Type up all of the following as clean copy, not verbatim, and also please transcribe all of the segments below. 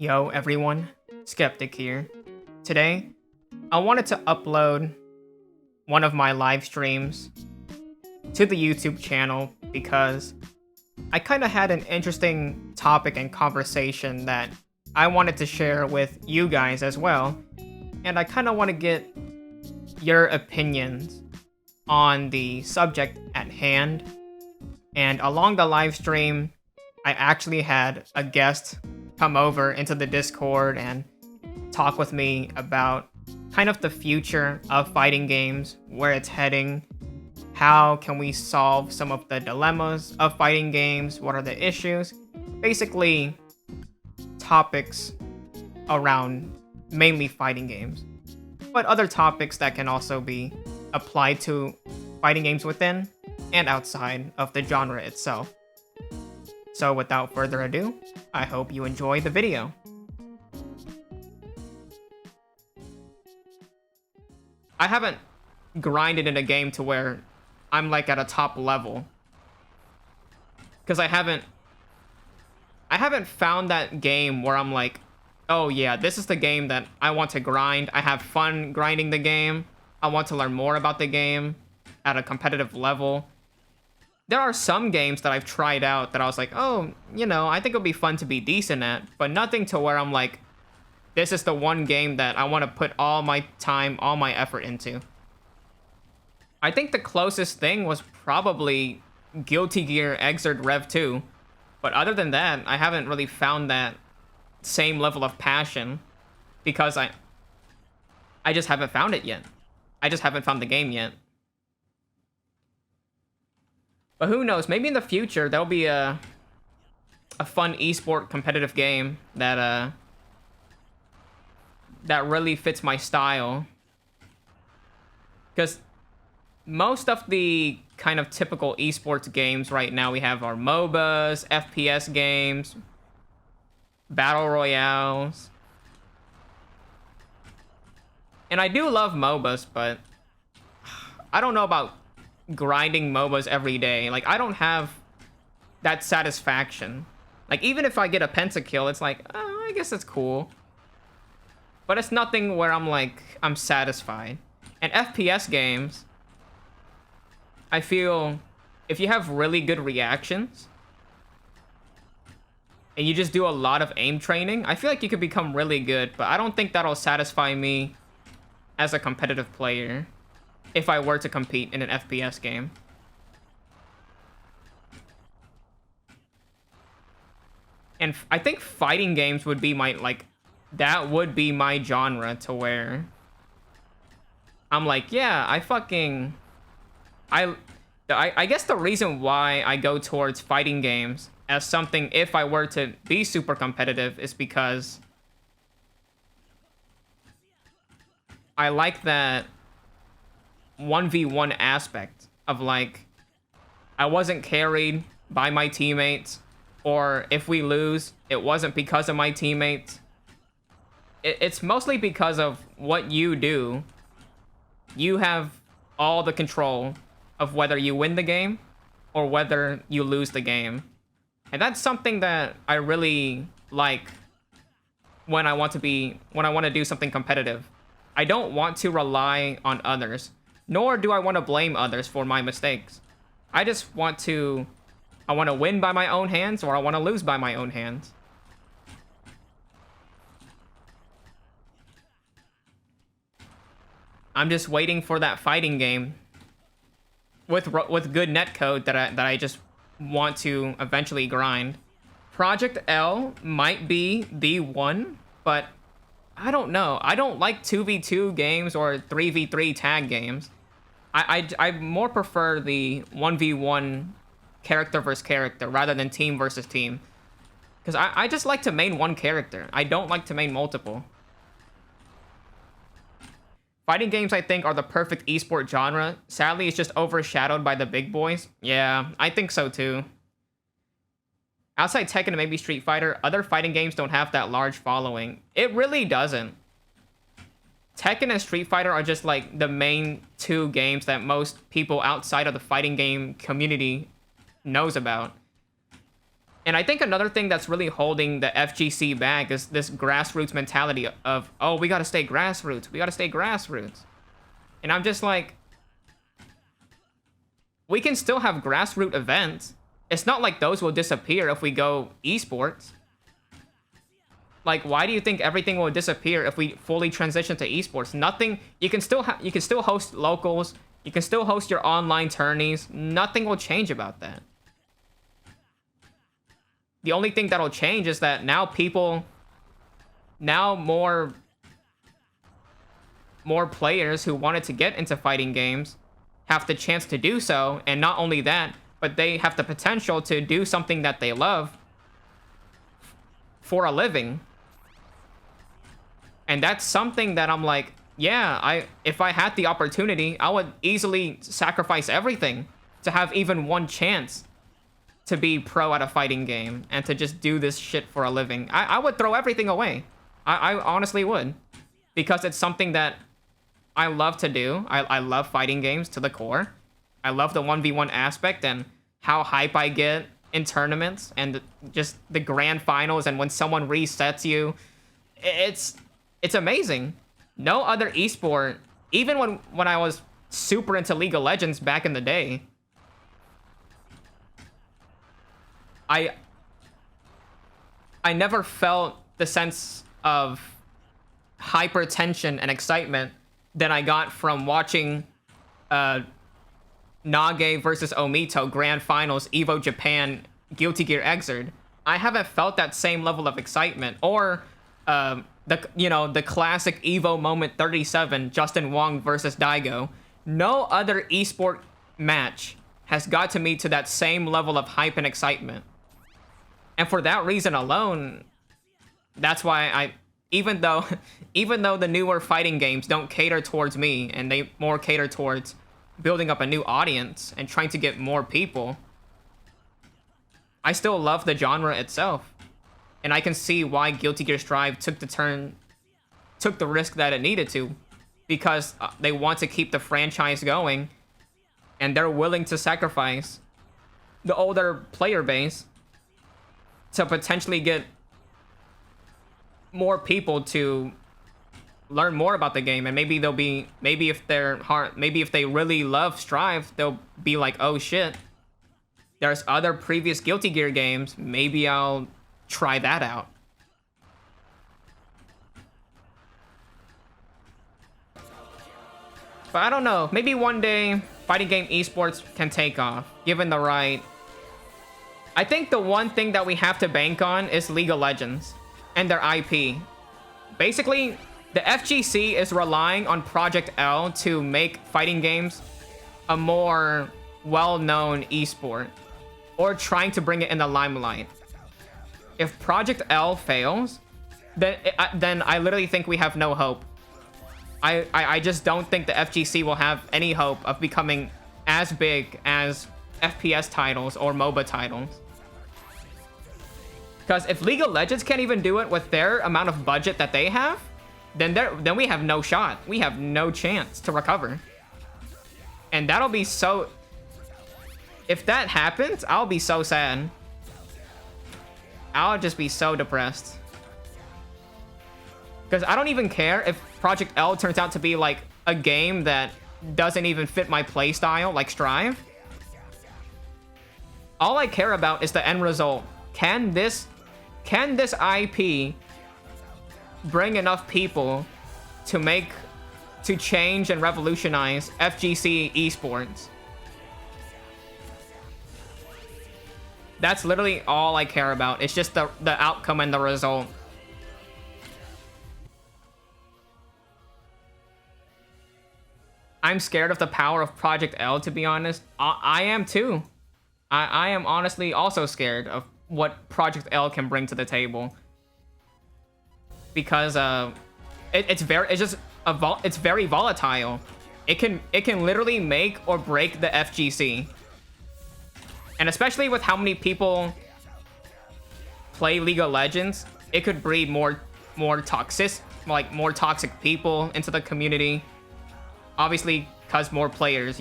Yo everyone, Skeptic here. Today, I wanted to upload one of my live streams to the YouTube channel because I kind of had an interesting topic and conversation that I wanted to share with you guys as well, and I kind of want to get your opinions on the subject at hand. And along the live stream, I actually had a guest come over into the Discord and talk with me about kind of the future of fighting games, where it's heading, how can we solve some of the dilemmas of fighting games, what are the issues, basically topics around mainly fighting games, but other topics that can also be applied to fighting games within and outside of the genre itself. So without further ado, I hope you enjoy the video. I haven't grinded in a game to where I'm like at a top level, because I haven't found that game where I'm like, oh yeah, this is the game that I want to grind. I have fun grinding the game. I want to learn more about the game at a competitive level. There are some games that I've tried out that I was like, oh, you know, I think it'll be fun to be decent at, but nothing to where I'm like, this is the one game that I want to put all my time, all my effort into. I think the closest thing was probably Guilty Gear Xrd Rev 2, but other than that, I haven't really found that same level of passion because I just haven't found it yet. I just haven't found the game yet. But who knows? Maybe in the future there'll be a fun esport competitive game that that really fits my style. Because most of the kind of typical esports games right now we have are MOBAs, FPS games, battle royales. And I do love MOBAs, but I don't know about grinding MOBAs every day. Like, I don't have that satisfaction. Like, even if I get a pentakill, it's like, oh, I guess it's cool. But it's nothing where I'm like, I'm satisfied. And FPS games, I feel if you have really good reactions and you just do a lot of aim training, I feel like you could become really good, but I don't think that'll satisfy me as a competitive player if I were to compete in an FPS game. And I think fighting games would be my, like, that would be my genre to where I'm like, yeah, I guess the reason why I go towards fighting games as something, if I were to be super competitive, is because I like that 1v1 aspect of, like, I wasn't carried by my teammates, or if we lose, it wasn't because of my teammates. It's mostly because of what you do. You have all the control of whether you win the game or whether you lose the game. And that's something that I really like when I want to do something competitive. I don't want to rely on others, nor do I want to blame others for my mistakes. I want to win by my own hands, or I want to lose by my own hands. I'm just waiting for that fighting game with good netcode that I just want to eventually grind. Project L might be the one, but I don't know. I don't like 2v2 games or 3v3 tag games. I more prefer the 1v1 character versus character rather than team versus team. Because I just like to main one character. I don't like to main multiple. Fighting games, I think, are the perfect esport genre. Sadly, it's just overshadowed by the big boys. Yeah, I think so too. Outside Tekken and maybe Street Fighter, other fighting games don't have that large following. It really doesn't. Tekken and Street Fighter are just like the main two games that most people outside of the fighting game community knows about. And I think another thing that's really holding the FGC back is this grassroots mentality of, oh, we gotta stay grassroots. We gotta stay grassroots. And I'm just like, we can still have grassroots events. It's not like those will disappear if we go esports. Like, why do you think everything will disappear if we fully transition to esports? Nothing. You can still host locals. You can still host your online tourneys. Nothing will change about that. The only thing that'll change is that now more players who wanted to get into fighting games have the chance to do so, and not only that, but they have the potential to do something that they love for a living. And that's something that I'm like, yeah, if I had the opportunity, I would easily sacrifice everything to have even one chance to be pro at a fighting game and to just do this shit for a living. I would throw everything away. I honestly would. Because it's something that I love to do. I love fighting games to the core. I love the 1v1 aspect and how hype I get in tournaments and just the grand finals and when someone resets you. It's amazing. No other esport, even when I was super into League of Legends back in the day, I never felt the sense of hypertension and excitement that I got from watching Nage versus Omito Grand Finals Evo Japan Guilty Gear Xrd. I haven't felt that same level of excitement, or the classic Evo moment 37 Justin Wong versus Daigo. No other esport match has got to me to that same level of hype and excitement. And for that reason alone, that's why even though the newer fighting games don't cater towards me and they more cater towards building up a new audience and trying to get more people, I still love the genre itself. And I can see why Guilty Gear Strive took the risk that it needed to, because they want to keep the franchise going and they're willing to sacrifice the older player base to potentially get more people to learn more about the game. And maybe if they really love Strive, they'll be like, oh shit, there's other previous Guilty Gear games, maybe I'll try that out. But I don't know, maybe one day fighting game esports can take off given the right. I think the one thing that we have to bank on is League of Legends and their IP. Basically, the FGC is relying on Project L to make fighting games a more well-known esport, or trying to bring it in the limelight. If Project L fails, then I literally think we have no hope. I just don't think the FGC will have any hope of becoming as big as FPS titles or MOBA titles. Because if League of Legends can't even do it with their amount of budget that they have, then we have no shot. We have no chance to recover. And that'll be so... If that happens, I'll be so sad. I'll just be so depressed. Because I don't even care if Project L turns out to be like a game that doesn't even fit my playstyle, like Strive. All I care about is the end result. Can this IP bring enough people to change and revolutionize FGC esports? That's literally all I care about. It's just the outcome and the result. I'm scared of the power of Project L, to be honest. I am too. I am honestly also scared of what Project L can bring to the table. Because it's very volatile. It can literally make or break the FGC. And especially with how many people play League of Legends, it could breed more toxic people into the community. Obviously, because more players,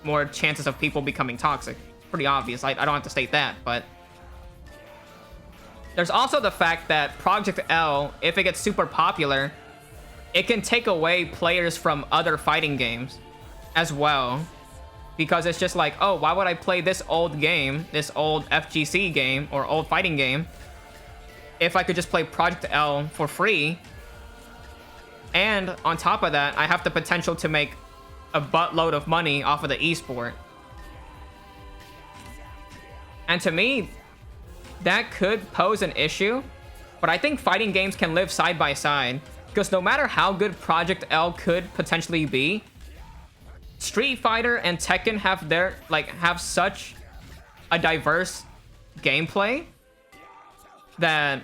more chances of people becoming toxic. Pretty obvious. I don't have to state that, but There's also the fact that Project L, if it gets super popular, it can take away players from other fighting games as well. Because it's just like, oh, why would I play this old game, this old FGC game, or old fighting game, if I could just play Project L for free? And on top of that, I have the potential to make a buttload of money off of the esport. And to me, that could pose an issue, but I think fighting games can live side by side, because no matter how good Project L could potentially be, Street Fighter and Tekken have such a diverse gameplay that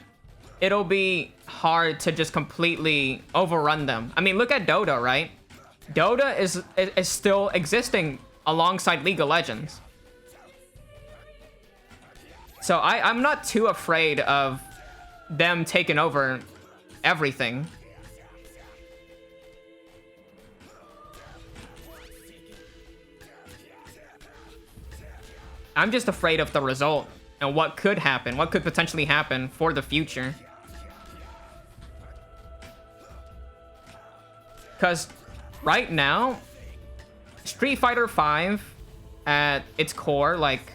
it'll be hard to just completely overrun them. I mean, look at Dota, right? Dota is still existing alongside League of Legends. So I'm not too afraid of them taking over everything. I'm just afraid of the result and what could happen, what could potentially happen for the future. Because right now, Street Fighter V at its core, like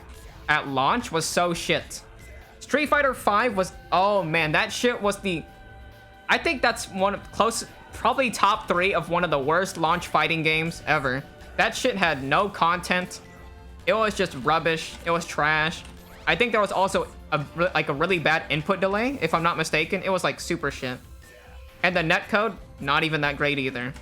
at launch, was so shit. Street Fighter V was, oh man, that shit was I think that's probably top 3 of one of the worst launch fighting games ever. That shit had no content. It was just rubbish. It was trash. I think there was also a really bad input delay, if I'm not mistaken. It was like super shit. And the netcode, not even that great either.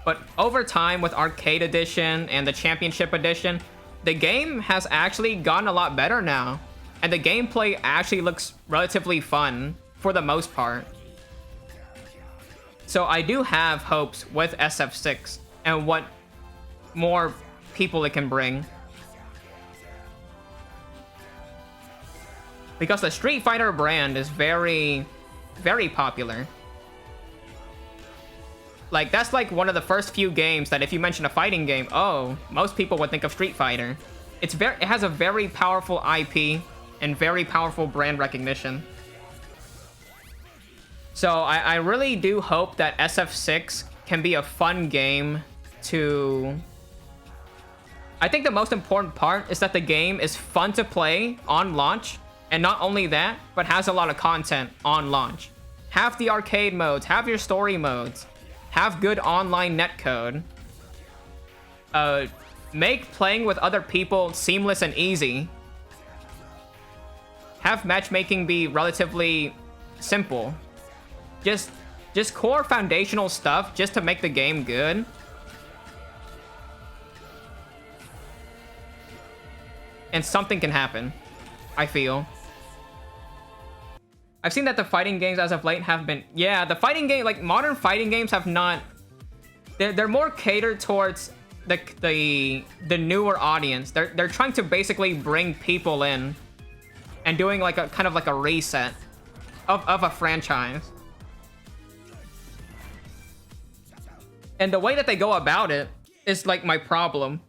But over time, with Arcade Edition and the Championship Edition, the game has actually gotten a lot better now. And the gameplay actually looks relatively fun for the most part. So I do have hopes with SF6 and what more people it can bring. Because the Street Fighter brand is very, very popular. Like, that's like one of the first few games that if you mention a fighting game, oh, most people would think of Street Fighter. It has a very powerful IP and very powerful brand recognition. So I really do hope that SF6 can be a fun game to... I think the most important part is that the game is fun to play on launch, and not only that, but has a lot of content on launch. Have the arcade modes, have your story modes, have good online netcode. Make playing with other people seamless and easy. Have matchmaking be relatively simple. Just core foundational stuff just to make the game good. And something can happen, I feel. I've seen that the fighting games as of late have been... Yeah, the fighting game, like modern fighting games have not... They're more catered towards the newer audience. They're trying to basically bring people in and doing like a kind of like a reset of a franchise. And the way that they go about it is like my problem.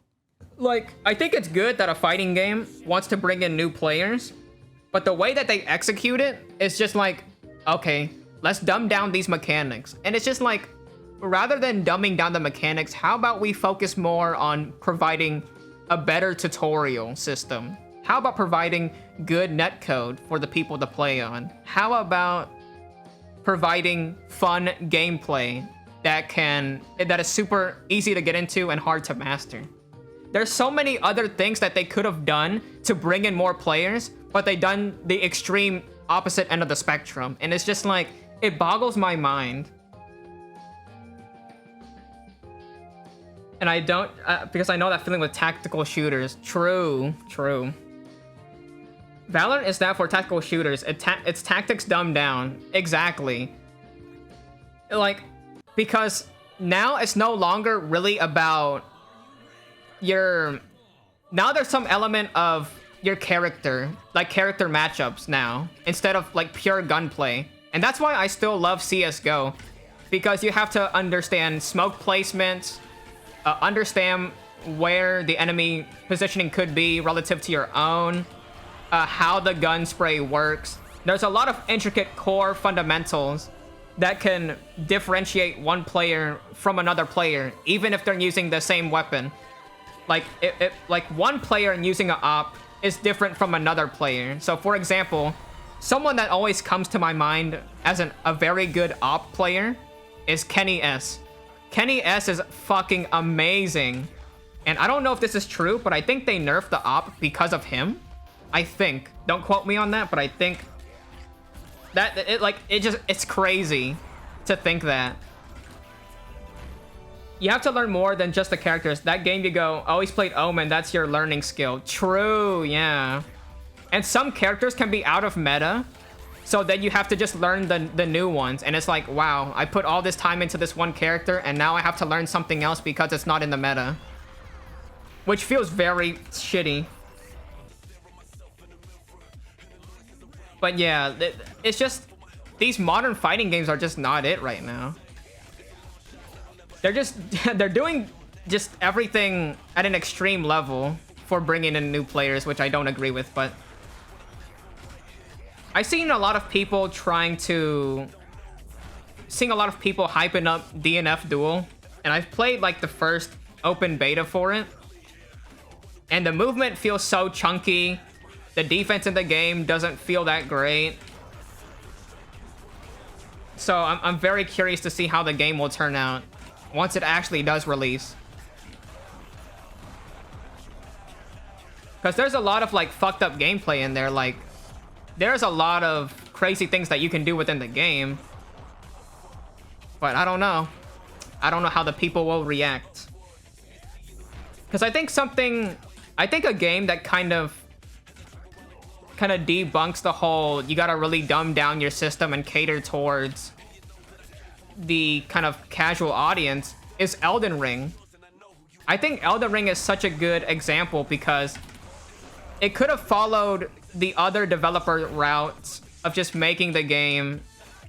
Like, I think it's good that a fighting game wants to bring in new players, but the way that they execute it is just like, okay, let's dumb down these mechanics. And it's just like, rather than dumbing down the mechanics, how about we focus more on providing a better tutorial system? How about providing good netcode for the people to play on? How about providing fun gameplay that is super easy to get into and hard to master? There's so many other things that they could have done to bring in more players, but they done the extreme opposite end of the spectrum. And it's just like, it boggles my mind. And I don't, because I know that feeling with tactical shooters. True. Valorant is that for tactical shooters. It's tactics dumbed down. Exactly. Like, because now it's no longer really about now there's some element of your character, like character matchups now, instead of like pure gunplay. And that's why I still love CSGO, because you have to understand smoke placement, understand where the enemy positioning could be relative to your own, how the gun spray works. There's a lot of intricate core fundamentals that can differentiate one player from another player, even if they're using the same weapon. Like, like one player using an op is different from another player. So, for example, someone that always comes to my mind as a very good op player is Kenny S. Kenny S is fucking amazing. And I don't know if this is true, but I think they nerfed the op because of him. I think. Don't quote me on that, but I think that it's crazy to think that. You have to learn more than just the characters. That game you go, oh, he's played Omen, that's your learning skill. True, yeah. And some characters can be out of meta, so then you have to just learn the new ones. And it's like, wow, I put all this time into this one character, and now I have to learn something else because it's not in the meta. Which feels very shitty. But yeah, it's just, these modern fighting games are just not it right now. They're doing just everything at an extreme level for bringing in new players, which I don't agree with, but I've seen a lot of people hyping up DNF Duel, and I've played like the first open beta for it, and the movement feels so chunky. The defense in the game doesn't feel that great. So I'm very curious to see how the game will turn out once it actually does release. Because there's a lot of like fucked up gameplay in there. Like, there's a lot of crazy things that you can do within the game. But I don't know. I don't know how the people will react. Because I think a game that kind of debunks the whole you gotta really dumb down your system and cater towards the kind of casual audience is Elden Ring. I think Elden Ring is such a good example because it could have followed the other developer routes of just making the game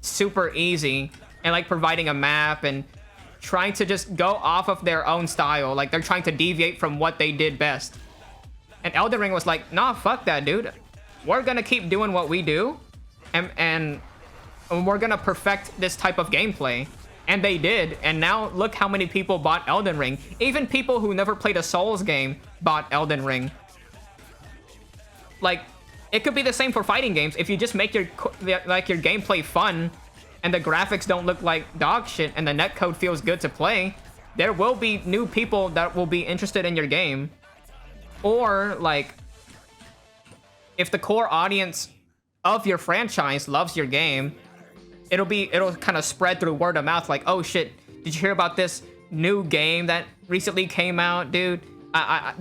super easy and like providing a map and trying to just go off of their own style. Like, they're trying to deviate from what they did best. And Elden Ring was like, nah, fuck that, dude. We're gonna keep doing what we do, and we're gonna perfect this type of gameplay. And they did, and now look how many people bought Elden Ring. Even people who never played a Souls game bought Elden Ring. Like, it could be the same for fighting games. If you just make your gameplay fun, and the graphics don't look like dog shit, and the netcode feels good to play, there will be new people that will be interested in your game. Or, like, if the core audience of your franchise loves your game, it'll kind of spread through word of mouth. Like, oh shit, did you hear about this new game that recently came out, dude? I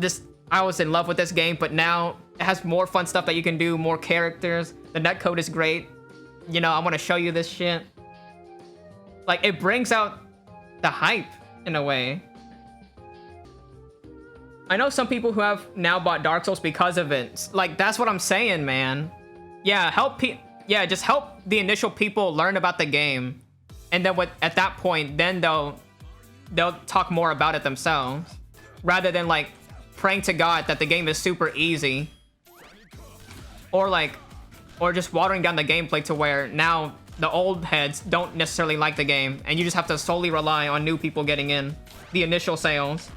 was in love with this game, but now it has more fun stuff that you can do, more characters. The netcode is great. You know, I want to show you this shit. Like, it brings out the hype in a way. I know some people who have now bought Dark Souls because of it. Like, that's what I'm saying, man. Yeah, just help the initial people learn about the game, and then at that point, then they'll talk more about it themselves, rather than like praying to God that the game is super easy, or just watering down the gameplay to where now the old heads don't necessarily like the game, and you just have to solely rely on new people getting in the initial sales.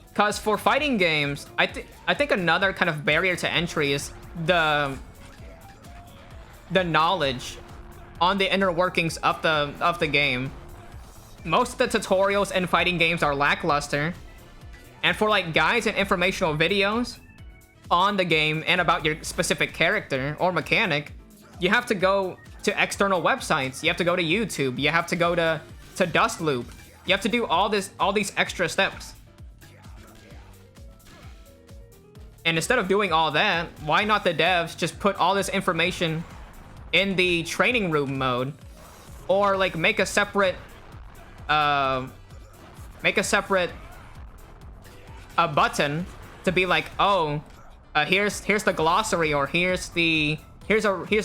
Because for fighting games, I think another kind of barrier to entry is the knowledge on the inner workings of the game. Most of the tutorials in fighting games are lackluster, and for like guides and informational videos on the game and about your specific character or mechanic, you have to go to external websites. You have to go to YouTube. You have to go to Dustloop. You have to do all these extra steps. And instead of doing all that, why not the devs just put all this information in the training room mode, or like make a separate button to be like, oh, here's the glossary, or here's a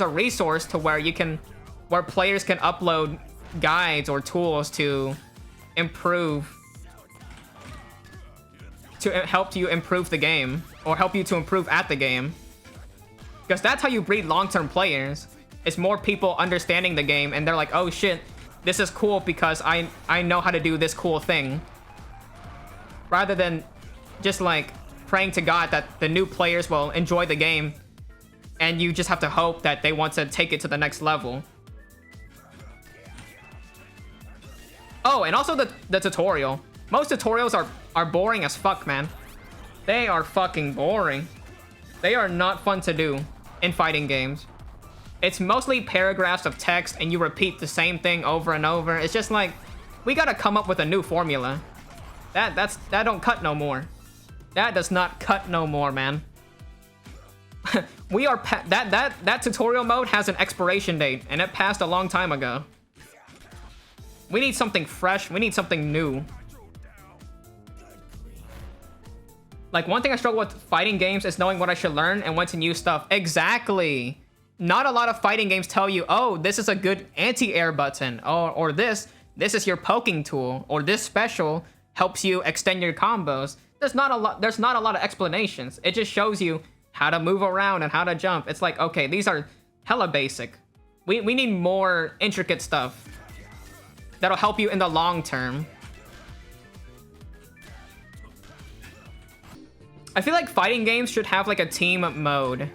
resource to where players can upload guides or tools to improve to help you improve the game, or help you to improve at the game. Because that's how you breed long-term players. It's more people understanding the game, and they're like, oh shit, this is cool because I know how to do this cool thing. Rather than just like praying to God that the new players will enjoy the game, and you just have to hope that they want to take it to the next level. Oh, and also the tutorial. Most tutorials are boring as fuck, man. They are fucking boring. They are not fun to do in fighting games. It's mostly paragraphs of text and you repeat the same thing over and over. It's just like, we gotta come up with a new formula. That don't cut no more. That does not cut no more, man. We are that tutorial mode has an expiration date, and it passed a long time ago. We need something fresh. We need something new. Like, one thing I struggle with fighting games is knowing what I should learn and when to use stuff. Exactly. Not a lot of fighting games tell you, oh, this is a good anti-air button, or this is your poking tool, or this special helps you extend your combos. There's not a lot of explanations. It just shows you how to move around and how to jump. It's like, okay, these are hella basic. We need more intricate stuff that'll help you in the long term. I feel like fighting games should have like a team mode.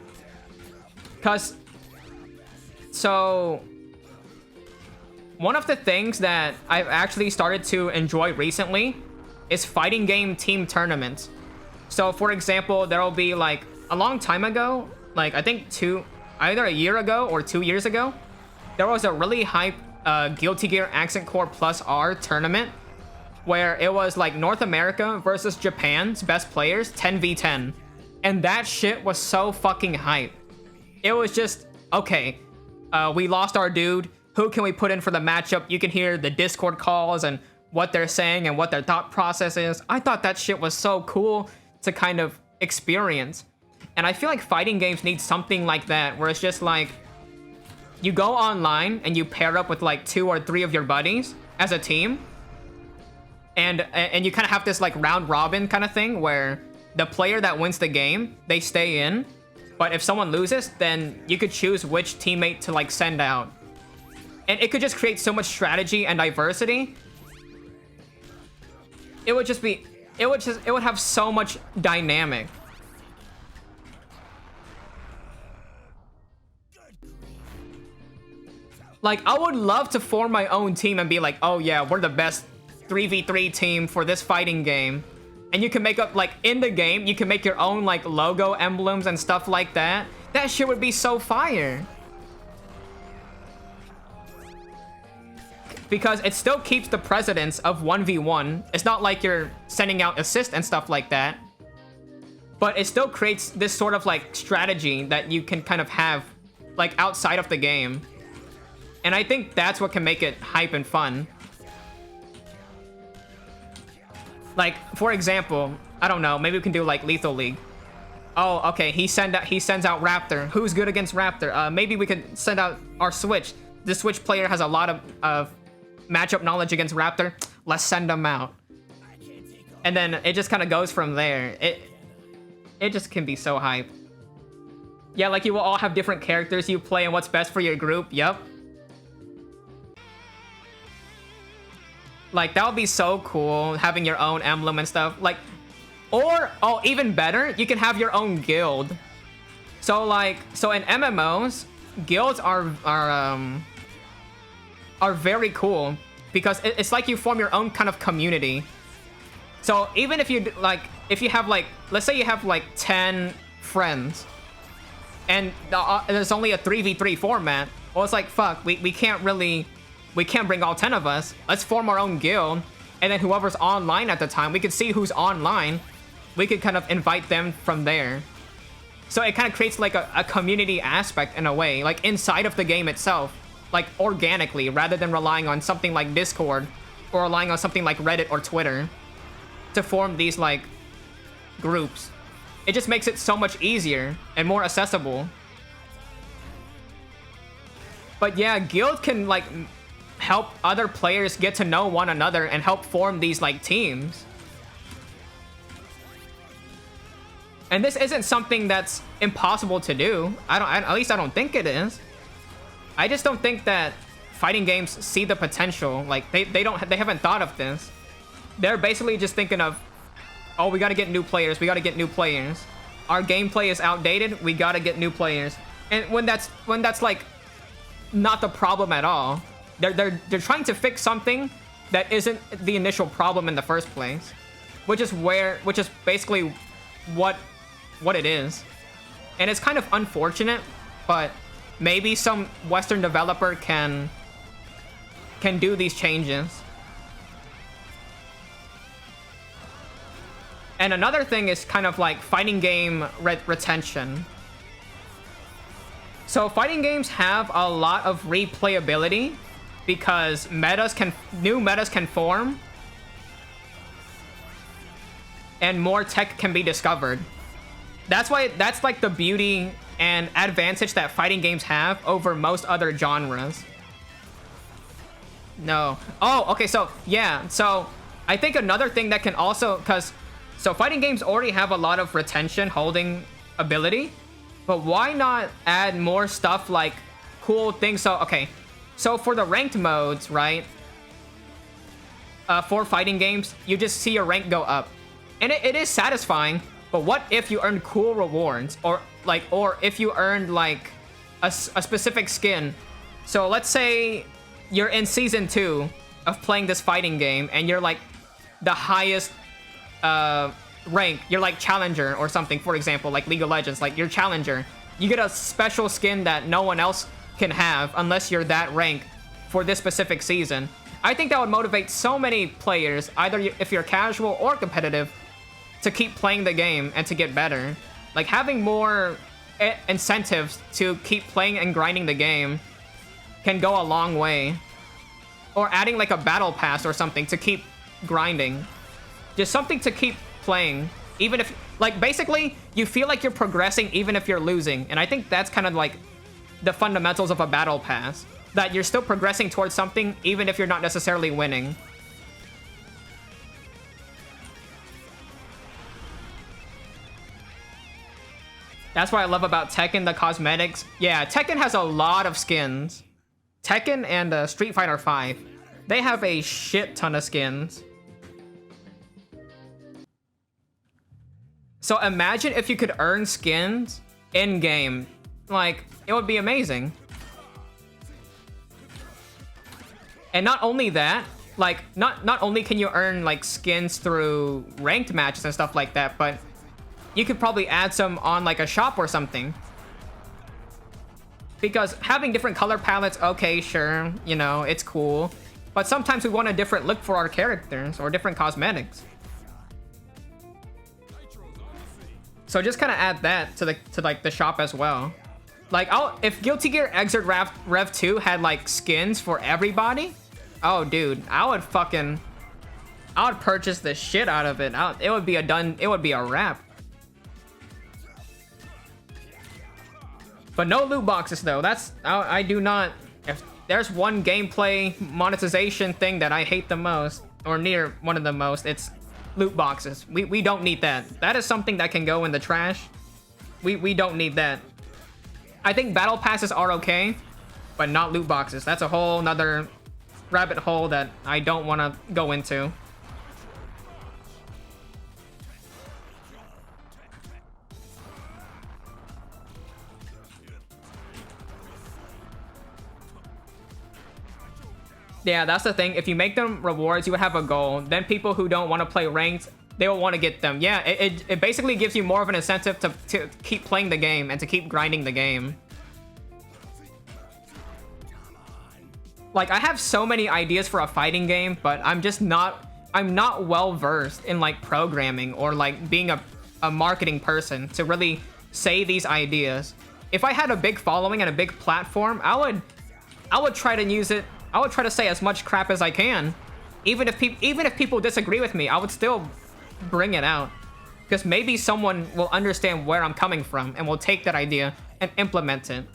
So one of the things that I've actually started to enjoy recently is fighting game team tournaments. So for example, there'll be like a long time ago, like I think either a year ago or 2 years ago, there was a really hype Guilty Gear Accent Core Plus R tournament where it was like North America versus Japan's best players, 10v10. And that shit was so fucking hype. It was just, okay, we lost our dude. Who can we put in for the matchup? You can hear the Discord calls and what they're saying and what their thought process is. I thought that shit was so cool to kind of experience. And I feel like fighting games need something like that, where it's just like, you go online and you pair up with like 2 or 3 of your buddies as a team. And you kind of have this like round robin kind of thing where the player that wins the game, they stay in. But if someone loses, then you could choose which teammate to like send out. And it could just create so much strategy and diversity. It would have so much dynamic. Like, I would love to form my own team and be like, oh yeah, we're the best 3v3 team for this fighting game. And you can make up, like, in the game, you can make your own, like, logo emblems and stuff like that. That shit would be so fire. Because it still keeps the precedence of 1v1. It's not like you're sending out assists and stuff like that. But it still creates this sort of, like, strategy that you can kind of have, like, outside of the game. And I think that's what can make it hype and fun. Like, for example, I don't know, maybe we can do like Lethal League. Oh, okay, he sends out Raptor. Who's good against Raptor? Maybe we could send out our Switch. The Switch player has a lot of matchup knowledge against Raptor. Let's send him out. And then it just kind of goes from there. It just can be so hype. Yeah, like you will all have different characters you play and what's best for your group. Yep. Like, that would be so cool, having your own emblem and stuff. Like, or, oh, even better, you can have your own guild. So, like, so in MMOs, guilds are very cool because it's like you form your own kind of community. So even if you, like, if you have, like, let's say you have, like, 10 friends and there's only a 3v3 format, well, it's like, fuck, we can't bring all 10 of us. Let's form our own guild. And then whoever's online at the time, we could see who's online. We could kind of invite them from there. So it kind of creates like a community aspect in a way, like inside of the game itself, like organically, rather than relying on something like Discord or relying on something like Reddit or Twitter to form these like groups. It just makes it so much easier and more accessible. But yeah, guild can like help other players get to know one another and help form these like teams. And this isn't something that's impossible to do. At least I don't think it is. I just don't think that fighting games see the potential. Like they haven't thought of this. They're basically just thinking of, oh, we gotta get new players. We gotta get new players. Our gameplay is outdated. We gotta get new players. And when that's like not the problem at all. They're trying to fix something that isn't the initial problem in the first place, which is basically what it is. And it's kind of unfortunate, but maybe some Western developer can do these changes. And another thing is kind of like fighting game retention. So fighting games have a lot of replayability because new metas can form and more tech can be discovered. That's like the beauty and advantage that fighting games have over most other genres. No. Oh, okay, so yeah. So I think another thing that can also, so fighting games already have a lot of retention holding ability, but why not add more stuff like cool things? So, okay. So for the ranked modes, right? For fighting games, you just see your rank go up. And it is satisfying, but what if you earned cool rewards? Or if you earned like a specific skin. So let's say you're in season 2 of playing this fighting game and you're like the highest rank. You're like challenger or something, for example, like League of Legends, like you're challenger. You get a special skin that no one else can have unless you're that rank for this specific season. I think that would motivate so many players, either if you're casual or competitive, to keep playing the game and to get better. Like having more incentives to keep playing and grinding the game can go a long way. Or adding like a battle pass or something to keep grinding. Just something to keep playing. Even if, like, basically, you feel like you're progressing even if you're losing. And I think that's kind of like the fundamentals of a battle pass. That you're still progressing towards something even if you're not necessarily winning. That's what I love about Tekken, the cosmetics. Yeah, Tekken has a lot of skins. Tekken and Street Fighter V, they have a shit ton of skins. So imagine if you could earn skins in-game. Like, it would be amazing. And not only that, like, not only can you earn, like, skins through ranked matches and stuff like that, but you could probably add some on, like, a shop or something. Because having different color palettes, okay, sure, you know, it's cool. But sometimes we want a different look for our characters or different cosmetics. So just kind of add that to like the shop as well. Like, if Guilty Gear Xrd Rev 2 had like skins for everybody, oh dude, I would purchase the shit out of it. It would be a wrap. But no loot boxes though. I do not. If there's one gameplay monetization thing that I hate the most, or near one of the most, it's loot boxes. We don't need that. That is something that can go in the trash. We don't need that. I think battle passes are okay, but not loot boxes. That's a whole nother rabbit hole that I don't want to go into. Yeah, that's the thing. If you make them rewards, you have a goal. Then people who don't want to play ranked, they will want to get them. Yeah, it basically gives you more of an incentive to keep playing the game and to keep grinding the game. Like, I have so many ideas for a fighting game, but I'm not well versed in like programming or like being a marketing person to really say these ideas. If I had a big following and a big platform, I would try to use it. I would try to say as much crap as I can. Even if people disagree with me, I would still bring it out. Because maybe someone will understand where I'm coming from and will take that idea and implement it.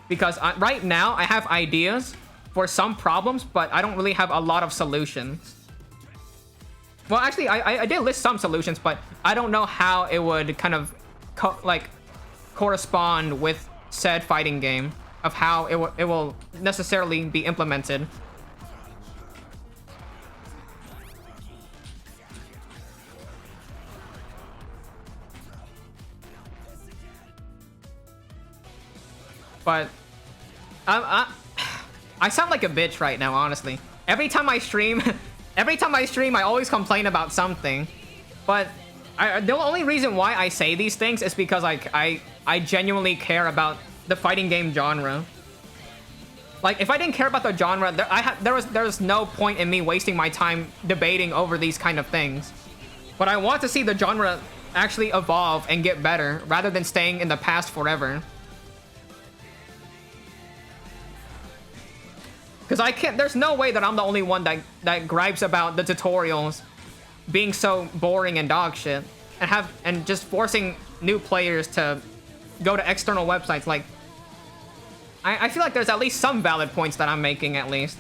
Because right now, I have ideas for some problems, but I don't really have a lot of solutions. Well, actually, I did list some solutions, but I don't know how it would kind of correspond with said fighting game of how it will necessarily be implemented. But I sound like a bitch right now, honestly. Every time I stream, I always complain about something. But the only reason why I say these things is because I genuinely care about the fighting game genre. Like, if I didn't care about the genre, there was no point in me wasting my time debating over these kind of things. But I want to see the genre actually evolve and get better, rather than staying in the past forever. Because I can't, there's no way that I'm the only one that gripes about the tutorials being so boring and dog shit, and just forcing new players to go to external websites. Like, I feel like there's at least some valid points that I'm making, at least.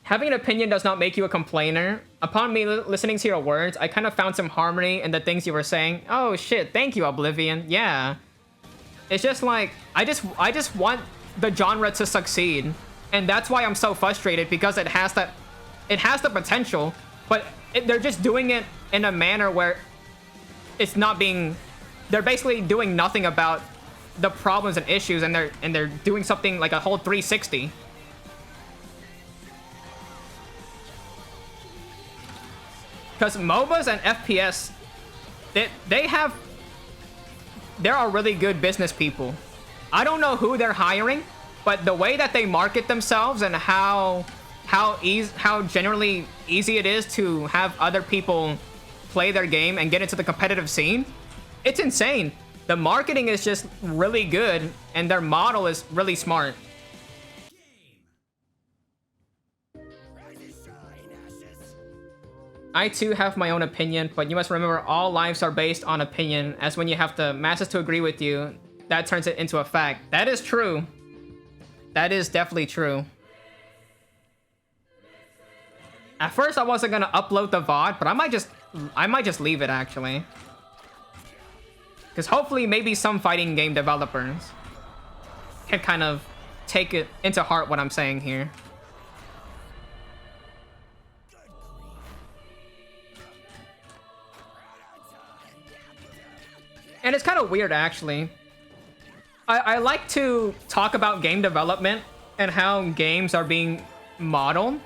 Having an opinion does not make you a complainer. Upon me listening to your words, I kind of found some harmony in the things you were saying. Oh shit, thank you, Oblivion. Yeah. It's just like, I just want the genre to succeed. And that's why I'm so frustrated, because it has the potential, but they're just doing it in a manner where it's not being, they're basically doing nothing about the problems and issues, and they're doing something like a whole 360. Because MOBAs and FPS, there are really good business people. I don't know who they're hiring, but the way that they market themselves and how generally easy it is to have other people play their game and get into the competitive scene, it's insane. The marketing is just really good, and their model is really smart. I too have my own opinion, but you must remember all lives are based on opinion, as when you have the masses to agree with you, that turns it into a fact. That is true. That is definitely true. At first I wasn't gonna upload the VOD, but I might just leave it, actually. Because hopefully maybe some fighting game developers can kind of take it into heart what I'm saying here. And it's kind of weird, actually. I like to talk about game development and how games are being modeled,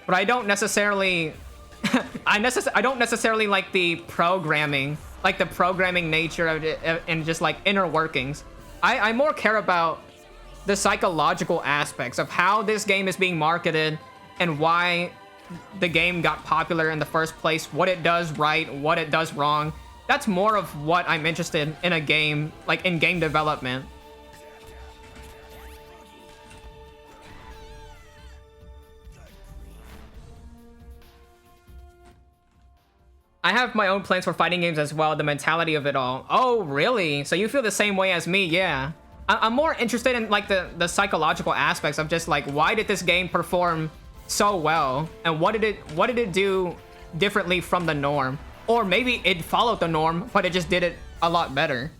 but I don't necessarily I don't necessarily like the programming nature of it, and just like inner workings. I more care about the psychological aspects of how this game is being marketed and why the game got popular in the first place, what it does right, what it does wrong. That's more of what I'm interested in a game, like in game development. I have my own plans for fighting games as well, the mentality of it all. Oh, really? So you feel the same way as me? Yeah. I'm more interested in like the psychological aspects of just like, why did this game perform so well? And what did it do differently from the norm? Or maybe it followed the norm, but it just did it a lot better.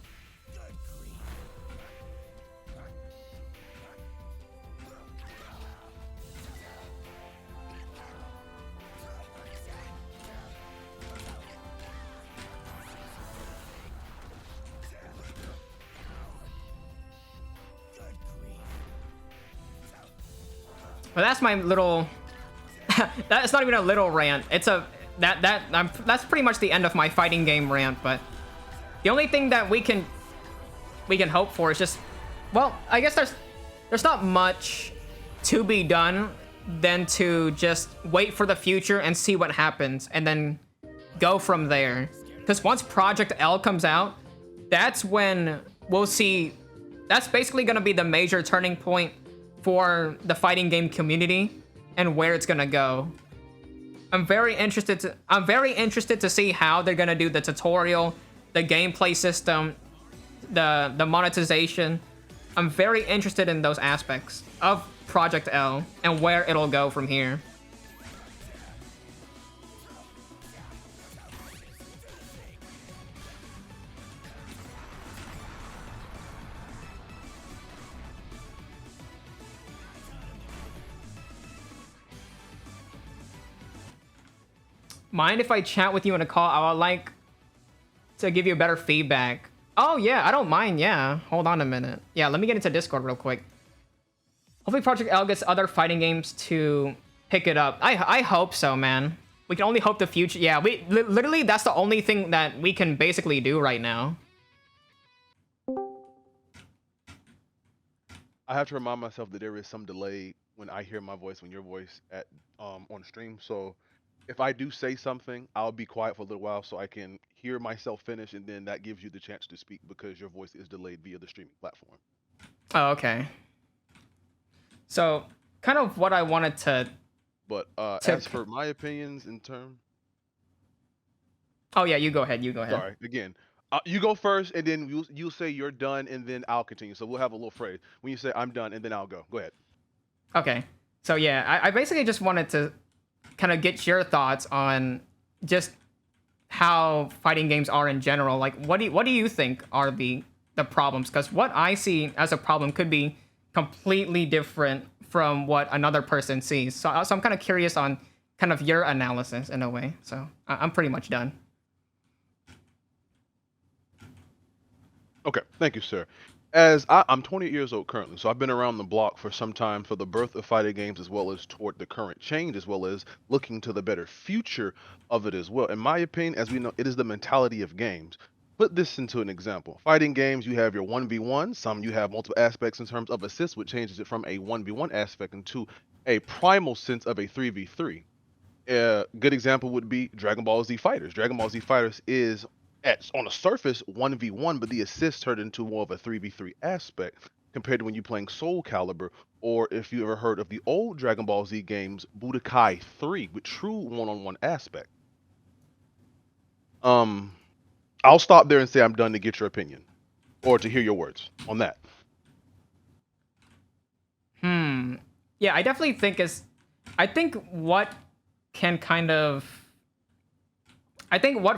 But that's my little... That's not even a little rant. It's a... That's pretty much the end of my fighting game rant, but... The only thing that we can hope for is just... Well, I guess there's not much to be done than to just wait for the future and see what happens, and then go from there. Because once Project L comes out, that's when we'll see... That's basically going to be the major turning point for the fighting game community and where it's gonna go. I'm very interested to see how they're gonna do the tutorial, the gameplay system, the monetization. I'm very interested in those aspects of Project L and where it'll go from here. Mind if I chat with you in a call? I would like to give you better feedback. Oh yeah, I don't mind, yeah. Hold on a minute. Yeah, let me get into Discord real quick. Hopefully Project L gets other fighting games to pick it up. I hope so, man. We can only hope the future. Yeah, we literally, that's the only thing that we can basically do right now. I have to remind myself that there is some delay when I hear my voice, when your voice at on stream. So if I do say something, I'll be quiet for a little while so I can hear myself finish, and then that gives you the chance to speak because your voice is delayed via the streaming platform. Oh, okay. So, kind of what I wanted to... But as for my opinions in terms... Oh yeah, you go ahead, you go ahead. Sorry, again. You go first, and then you'll say you're done, and then I'll continue. So we'll have a little phrase. When you say I'm done, and then I'll go. Go ahead. Okay. So yeah, I basically just wanted to kind of get your thoughts on just how fighting games are in general. Like, what do you think are the problems? Because what I see as a problem could be completely different from what another person sees. So I'm kind of curious on kind of your analysis in a way. So I'm pretty much done. Okay, thank you, sir. As I'm 20 years old currently, so I've been around the block for some time for the birth of fighting games, as well as toward the current change, as well as looking to the better future of it as well. In my opinion, as we know, it is the mentality of games. Put this into an example. Fighting games, you have your 1v1, some you have multiple aspects in terms of assist, which changes it from a 1v1 aspect into a primal sense of a 3v3. A good example would be Dragon Ball Z Fighters. Dragon Ball Z Fighters is on the surface 1v1, but the assist turned into more of a 3v3 aspect compared to when you're playing Soul Calibur, or if you ever heard of the old Dragon Ball Z games, Budokai 3, with true one-on-one aspect. I'll stop there and say I'm done to get your opinion, or to hear your words on that. Yeah, I definitely think I think what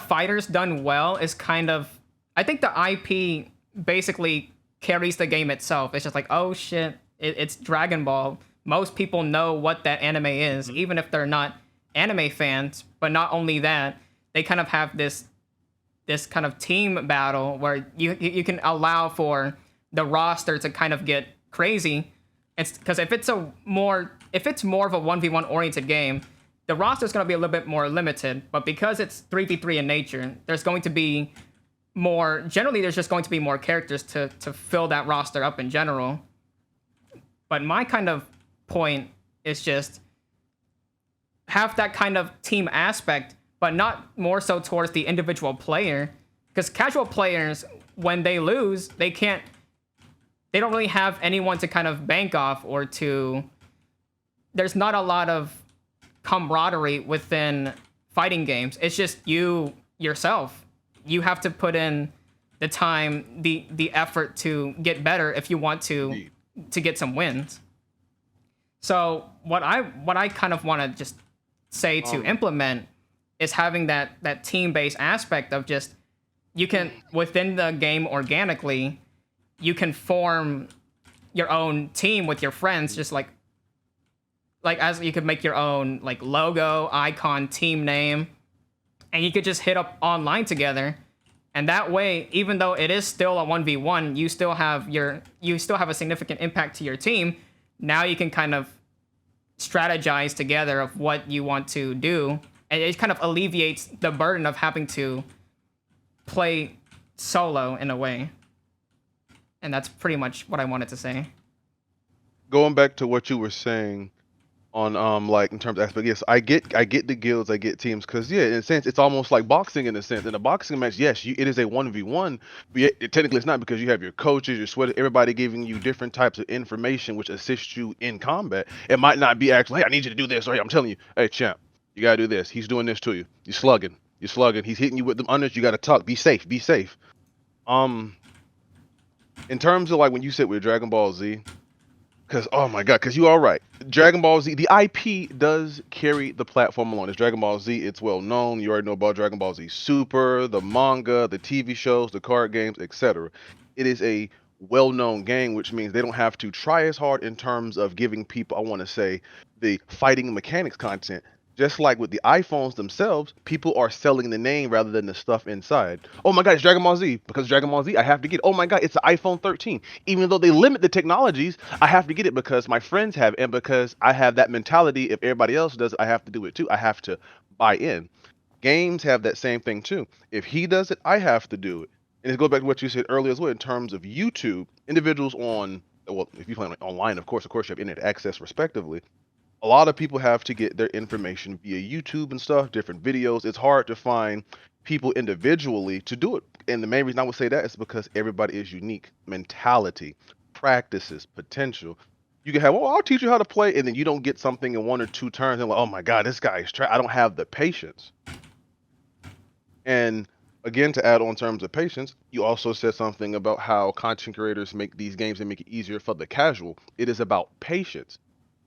Fighters done well is kind of, I think the IP basically carries the game itself. It's just like, oh shit, it's Dragon Ball. Most people know what that anime is, even if they're not anime fans. But not only that, they kind of have this kind of team battle where you can allow for the roster to kind of get crazy. It's because if it's more of a 1v1 oriented game, the roster is going to be a little bit more limited, but because it's 3v3 in nature, there's going to be more... Generally, there's just going to be more characters to fill that roster up in general. But my kind of point is just have that kind of team aspect, but not more so towards the individual player. Because casual players, when they lose, they don't really have anyone to kind of bank off or to... There's not a lot of camaraderie within fighting games. It's just you yourself. You have to put in the time, the effort to get better if you want to get some wins. So what I kind of want to just say to implement is having that team-based aspect of just, you can, within the game organically, you can form your own team with your friends, just like as you could make your own like logo, icon, team name, and you could just hit up online together. And that way, even though it is still a 1v1, you still have a significant impact to your team. Now you can kind of strategize together of what you want to do, and it kind of alleviates the burden of having to play solo in a way. And that's pretty much what I wanted to say. Going back to what you were saying on like in terms of aspect, yes, I get the guilds, I get teams, because yeah, in a sense it's almost like boxing in a sense. In a boxing match, yes, it is a 1v1, but yet, technically it's not, because you have your coaches, your sweat, everybody giving you different types of information which assists you in combat. It might not be actually, hey, I need you to do this, or hey, I'm telling you, hey champ, you gotta do this, he's doing this to you, you're slugging, he's hitting you with them unders, you gotta tuck, be safe. In terms of like when you said with Dragon Ball Z, Because, oh my God, because you are right. Dragon Ball Z, the IP does carry the platform along. It's Dragon Ball Z, it's well known. You already know about Dragon Ball Z Super, the manga, the TV shows, the card games, etc. It is a well known game, which means they don't have to try as hard in terms of giving people, I want to say, the fighting mechanics content. Just like with the iPhones themselves, people are selling the name rather than the stuff inside. Oh my God, it's Dragon Ball Z. Because Dragon Ball Z, I have to get it. Oh my God, it's the iPhone 13. Even though they limit the technologies, I have to get it because my friends have it, and because I have that mentality. If everybody else does it, I have to do it too. I have to buy in. Games have that same thing too. If he does it, I have to do it. And it goes back to what you said earlier as well in terms of YouTube. Individuals on, well, if you play online, of course, you have internet access respectively. A lot of people have to get their information via YouTube and stuff, different videos. It's hard to find people individually to do it. And the main reason I would say that is because everybody is unique. Mentality, practices, potential. You can have, well, I'll teach you how to play, and then you don't get something in 1 or 2 turns, and like, oh my God, this guy is I don't have the patience. And again, to add on in terms of patience, you also said something about how content creators make these games and make it easier for the casual. It is about patience.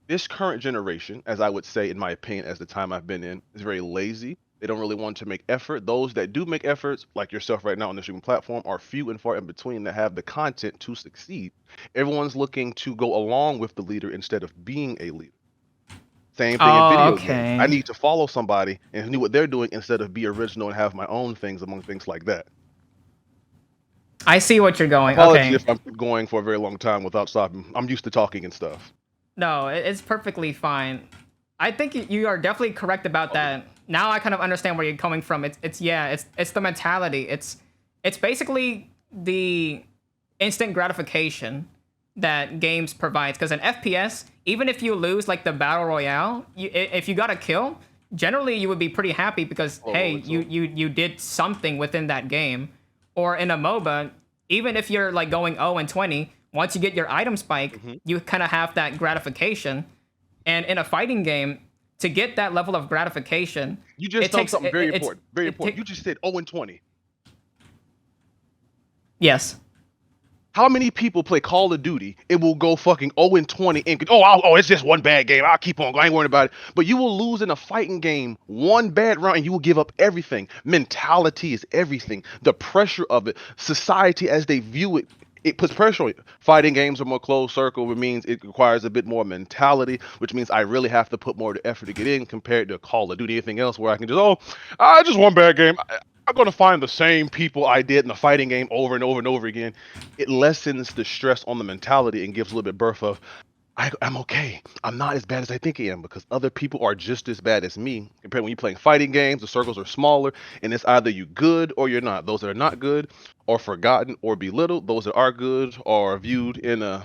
This current generation, as I would say, in my opinion, as the time I've been in, is very lazy. They don't really want to make effort. Those that do make efforts, like yourself right now on the streaming platform, are few and far in between that have the content to succeed. Everyone's looking to go along with the leader instead of being a leader. Same thing in Oh, video games. I okay. need to follow somebody and do what they're doing instead of be original and have my own things among things like that. I see what you're going. Apologies Okay. if I'm going for a very long time without stopping. I'm used to talking and stuff. No, it's perfectly fine. I think you are definitely correct about that. Now I kind of understand where you're coming from. It's the mentality. It's basically the instant gratification that games provides. Because in FPS, even if you lose like the battle royale, if you got a kill, generally you would be pretty happy because hey, you did something within that game. Or in a MOBA, even if you're like going 0 and 20, once you get your item spike, you kind of have that gratification. And in a fighting game, to get that level of gratification, You just it told takes something very it's important. Very it important. You just said 0 and 20. yes. How many people play Call of Duty? It will go fucking 0 and 20 and it's just one bad game. I'll keep on going. I ain't worried about it. But you will lose in a fighting game one bad round and you will give up everything. Mentality is everything. The pressure of it, society as they view it, it puts pressure on you. Fighting games are more closed circle, which means it requires a bit more mentality, which means I really have to put more effort to get in compared to Call of Duty, anything else where I can just one bad game. I'm going to find the same people I did in the fighting game over and over and over again. It lessens the stress on the mentality and gives a little bit birth of, I'm okay. I'm not as bad as I think I am because other people are just as bad as me. Compared when you're playing fighting games, the circles are smaller and it's either you good or you're not. Those that are not good are forgotten or belittled. Those that are good are viewed in a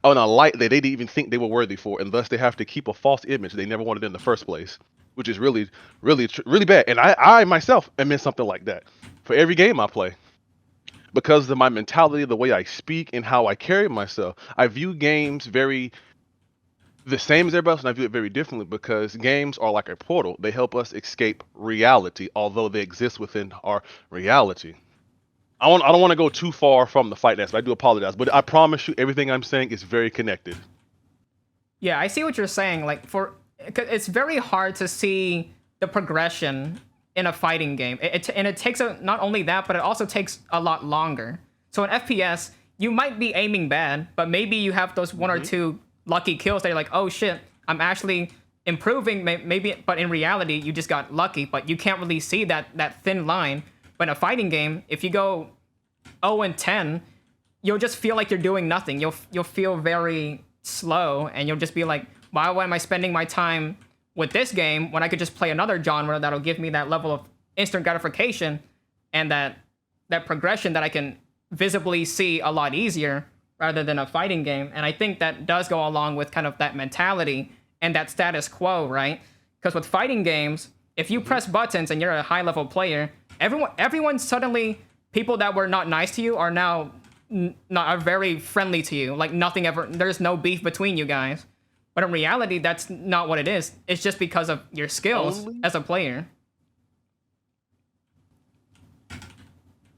light that they didn't even think they were worthy for, and thus they have to keep a false image they never wanted in the first place, which is really, really, really bad. And I myself am in something like that for every game I play. Because of my mentality, the way I speak, and how I carry myself, I view games very the same as everybody else, and I view it very differently because games are like a portal. They help us escape reality, although they exist within our reality. I don't want to go too far from the fight aspect. I do apologize, but I promise you, everything I'm saying is very connected. Yeah, I see what you're saying. Like it's very hard to see the progression in a fighting game. And it takes not only that, but it also takes a lot longer. So in FPS, you might be aiming bad, but maybe you have those 1 or 2 lucky kills that you're like, oh shit, I'm actually improving. Maybe, but in reality, you just got lucky. But you can't really see that thin line. But in a fighting game, if you go 0 and 10, you'll just feel like you're doing nothing. You'll feel very slow, and you'll just be like, why am I spending my time with this game when I could just play another genre that'll give me that level of instant gratification and that progression that I can visibly see a lot easier rather than a fighting game. And I think that does go along with kind of that mentality and that status quo, right? Because with fighting games, if you press buttons and you're a high level player, everyone suddenly, people that were not nice to you are now are very friendly to you. Like nothing ever, there's no beef between you guys. But in reality, that's not what it is. It's just because of your skills as a player.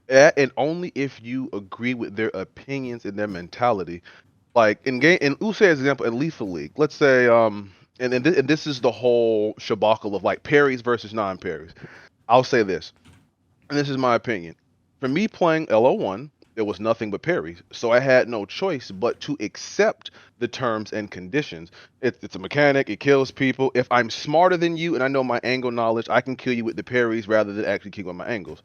And only if you agree with their opinions and their mentality. Like in game, in Usei as example, in Lethal League, let's say, and this is the whole shabacle of like parries versus non-parries. I'll say this, and this is my opinion. For me playing LO1, there was nothing but parries, so I had no choice but to accept the terms and conditions. It's a mechanic, it kills people. If I'm smarter than you and I know my angle knowledge, I can kill you with the parries rather than actually kill on my angles.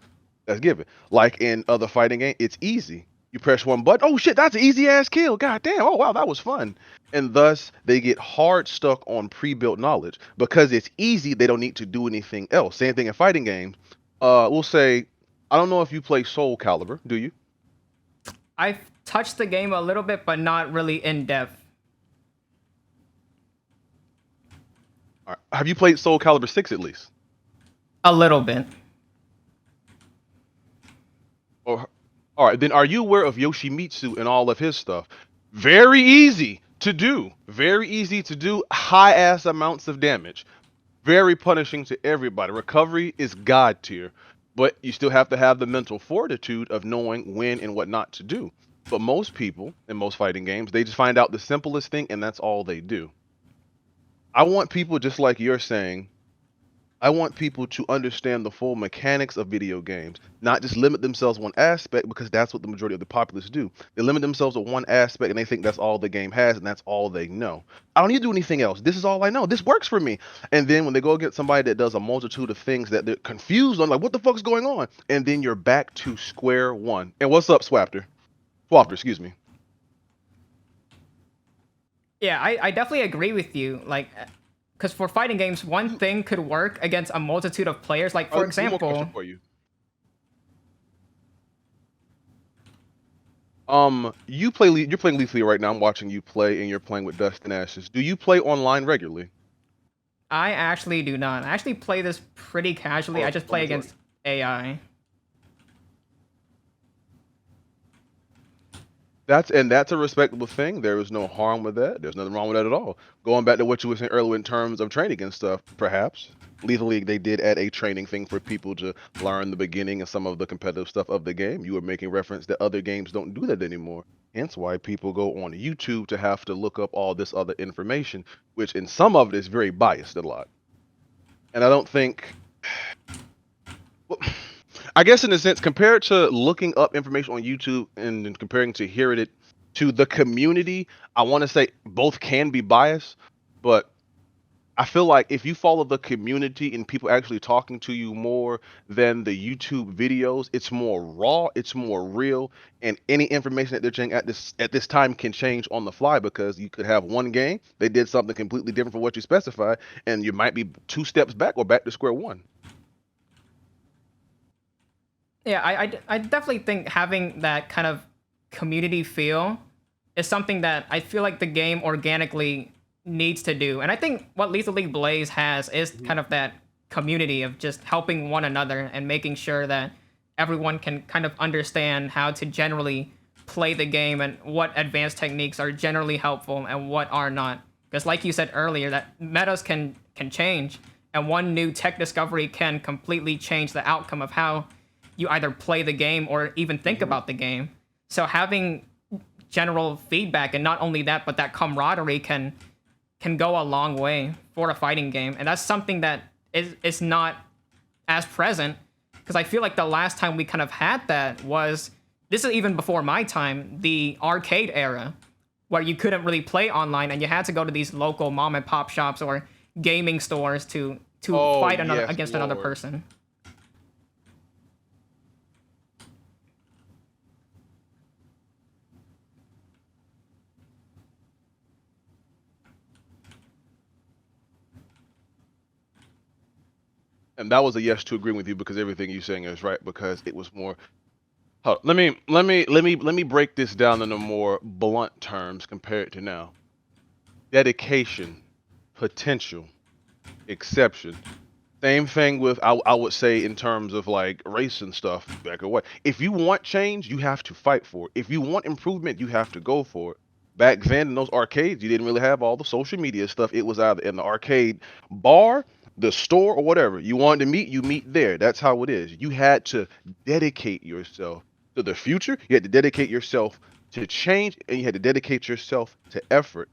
That's given. Like in other fighting games, it's easy. You press one button, oh shit, that's an easy ass kill. God damn, oh wow, that was fun. And thus they get hard stuck on pre-built knowledge. Because it's easy, they don't need to do anything else. Same thing in fighting games. We'll say, I don't know if you play Soul Calibur, do you? I've touched the game a little bit, but not really in depth. All right. Have you played Soul Calibur 6 at least? A little bit. Or, all right, then are you aware of Yoshimitsu and all of his stuff? Very easy to do. Very easy to do. High ass amounts of damage. Very punishing to everybody. Recovery is god tier, but you still have to have the mental fortitude of knowing when and what not to do. But most people in most fighting games, they just find out the simplest thing and that's all they do. I want people, just like you're saying, I want people to understand the full mechanics of video games, not just limit themselves one aspect, because that's what the majority of the populace do. They limit themselves to one aspect and they think that's all the game has and that's all they know. I don't need to do anything else. This is all I know. This works for me. And then when they go against somebody that does a multitude of things that they're confused on, like, what the fuck's going on? And then you're back to square one. And what's up, Swapter? Swapter, excuse me. Yeah, I definitely agree with you. Like, because for fighting games, one thing could work against a multitude of players. Like, for One more example, question for you. You're playing Lethal right now. I'm watching you play, and you're playing with Dust and Ashes. Do you play online regularly? I actually do not. I actually play this pretty casually. I just play against AI. That's a respectable thing. There is no harm with that. There's nothing wrong with that at all. Going back to what you were saying earlier in terms of training and stuff, perhaps Lethal League, they did add a training thing for people to learn the beginning and some of the competitive stuff of the game. You were making reference that other games don't do that anymore. Hence why people go on YouTube to have to look up all this other information, which in some of it is very biased a lot. And I don't think. Well, I guess in a sense, compared to looking up information on YouTube and comparing to hearing it to the community, I want to say both can be biased, but I feel like if you follow the community and people actually talking to you more than the YouTube videos, it's more raw, it's more real, and any information that they're saying at this time can change on the fly because you could have one game, they did something completely different from what you specified, and you might be 2 steps back or back to square one. Yeah, I definitely think having that kind of community feel is something that I feel like the game organically needs to do. And I think what Lethal League Blaze has is kind of that community of just helping one another and making sure that everyone can kind of understand how to generally play the game and what advanced techniques are generally helpful and what are not. Because like you said earlier, that metas can change, and one new tech discovery can completely change the outcome of how you either play the game or even think about the game. So having general feedback, and not only that, but that camaraderie can go a long way for a fighting game. And that's something that is not as present, because I feel like the last time we kind of had that was, this is even before my time, the arcade era, where you couldn't really play online and you had to go to these local mom and pop shops or gaming stores to fight against another person. And that was a yes to agree with you because everything you're saying is right because it was more. Let me break this down in a more blunt terms compared to now. Dedication, potential, exception. Same thing with I would say in terms of like race and stuff back away. If you want change, you have to fight for it. If you want improvement, you have to go for it. Back then in those arcades, you didn't really have all the social media stuff. It was either in the arcade bar, the store, or whatever. You wanted to meet, you meet there. That's how it is. You had to dedicate yourself to the future. You had to dedicate yourself to change and you had to dedicate yourself to effort.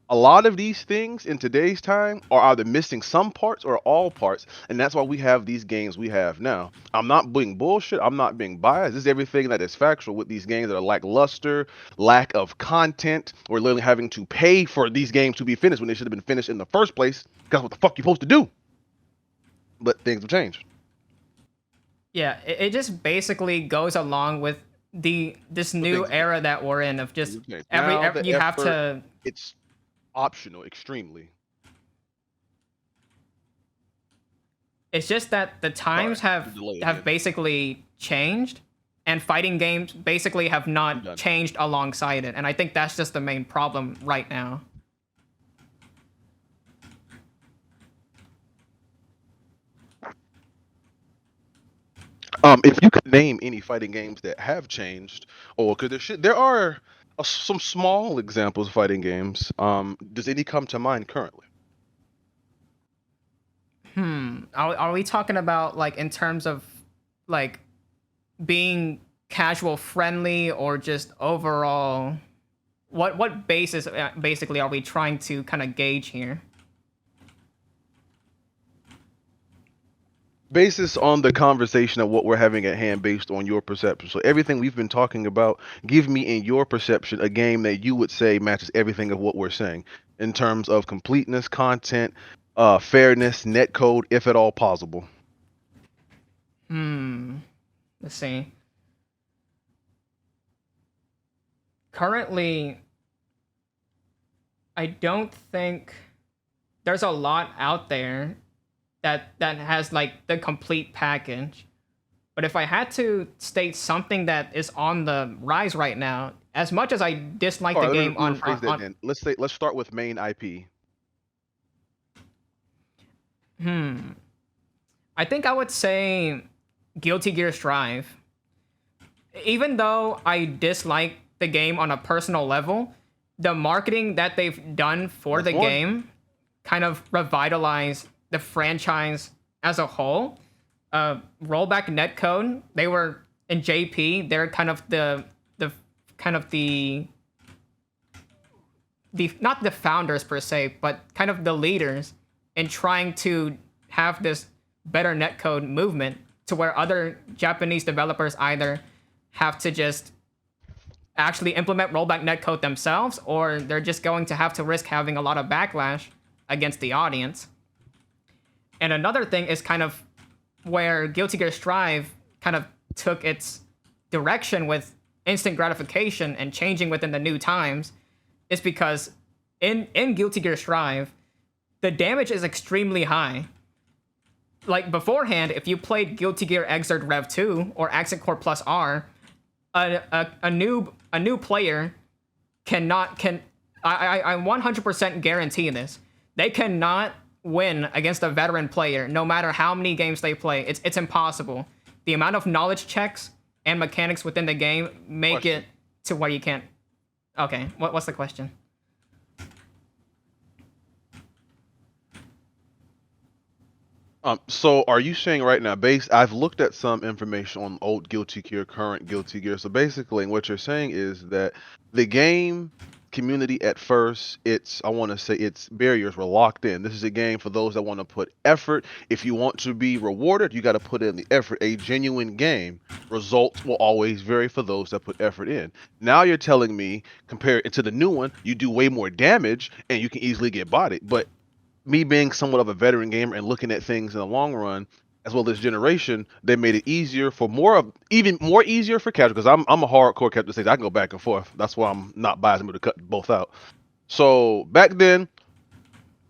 A lot of these things in today's time are either missing some parts or all parts, and that's why we have these games we have now. I'm not being bullshit. I'm not being biased. This is everything that is factual with these games that are lackluster, lack of content, or literally having to pay for these games to be finished when they should have been finished in the first place. Because what the fuck you supposed to do? But things have changed. Yeah, it just basically goes along with this new era that we're in of just every you have to. It's optional, extremely. It's just that the times have basically changed, and fighting games basically have not changed alongside it, and I think that's just the main problem right now. If you could name any fighting games that have changed, or because there are some small examples of fighting games. Does any come to mind currently? Are we talking about like in terms of like being casual friendly or just overall? What basis basically are we trying to kind of gauge here? Basis on the conversation of what we're having at hand based on your perception. So everything we've been talking about, give me in your perception a game that you would say matches everything of what we're saying in terms of completeness, content, fairness, netcode, if at all possible. Let's see. Currently, I don't think there's a lot out there that has like the complete package. But if I had to state something that is on the rise right now, as much as I dislike the game let's start with main IP. I think I would say Guilty Gear Strive. Even though I dislike the game on a personal level, the marketing that they've done for the game kind of revitalized the franchise as a whole. Rollback netcode, they were in JP, they're kind of the not the founders per se, but kind of the leaders in trying to have this better netcode movement to where other Japanese developers either have to just actually implement rollback netcode themselves, or they're just going to have to risk having a lot of backlash against the audience. And another thing is kind of where Guilty Gear Strive kind of took its direction with instant gratification and changing within the new times is because in Guilty Gear Strive, the damage is extremely high. Like beforehand, if you played Guilty Gear Xrd Rev 2 or Accent Core Plus R, a new player I 100% guarantee this. They cannot win against a veteran player, no matter how many games they play. It's impossible. The amount of knowledge checks and mechanics within the game make it to where you can't. Okay, what's the question? So are you saying right now, I've looked at some information on old Guilty Gear, current Guilty Gear. So basically, what you're saying is that the game community at first, its barriers were locked in. This is a game for those that want to put effort. If you want to be rewarded, you got to put in the effort. A genuine game, results will always vary for those that put effort in. Now you're telling me, compared to the new one, you do way more damage and you can easily get bodied. But me being somewhat of a veteran gamer and looking at things in the long run, as well as this generation, they made it easier for even more easier for casual, because I'm a hardcore casual stage. I can go back and forth. That's why I'm not biased. I'm going to cut both out. So back then,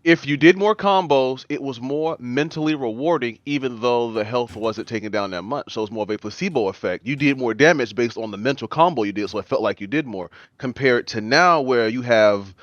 if you did more combos, it was more mentally rewarding, even though the health wasn't taken down that much. So it's more of a placebo effect. You did more damage based on the mental combo you did, so it felt like you did more. Compared to now, where you have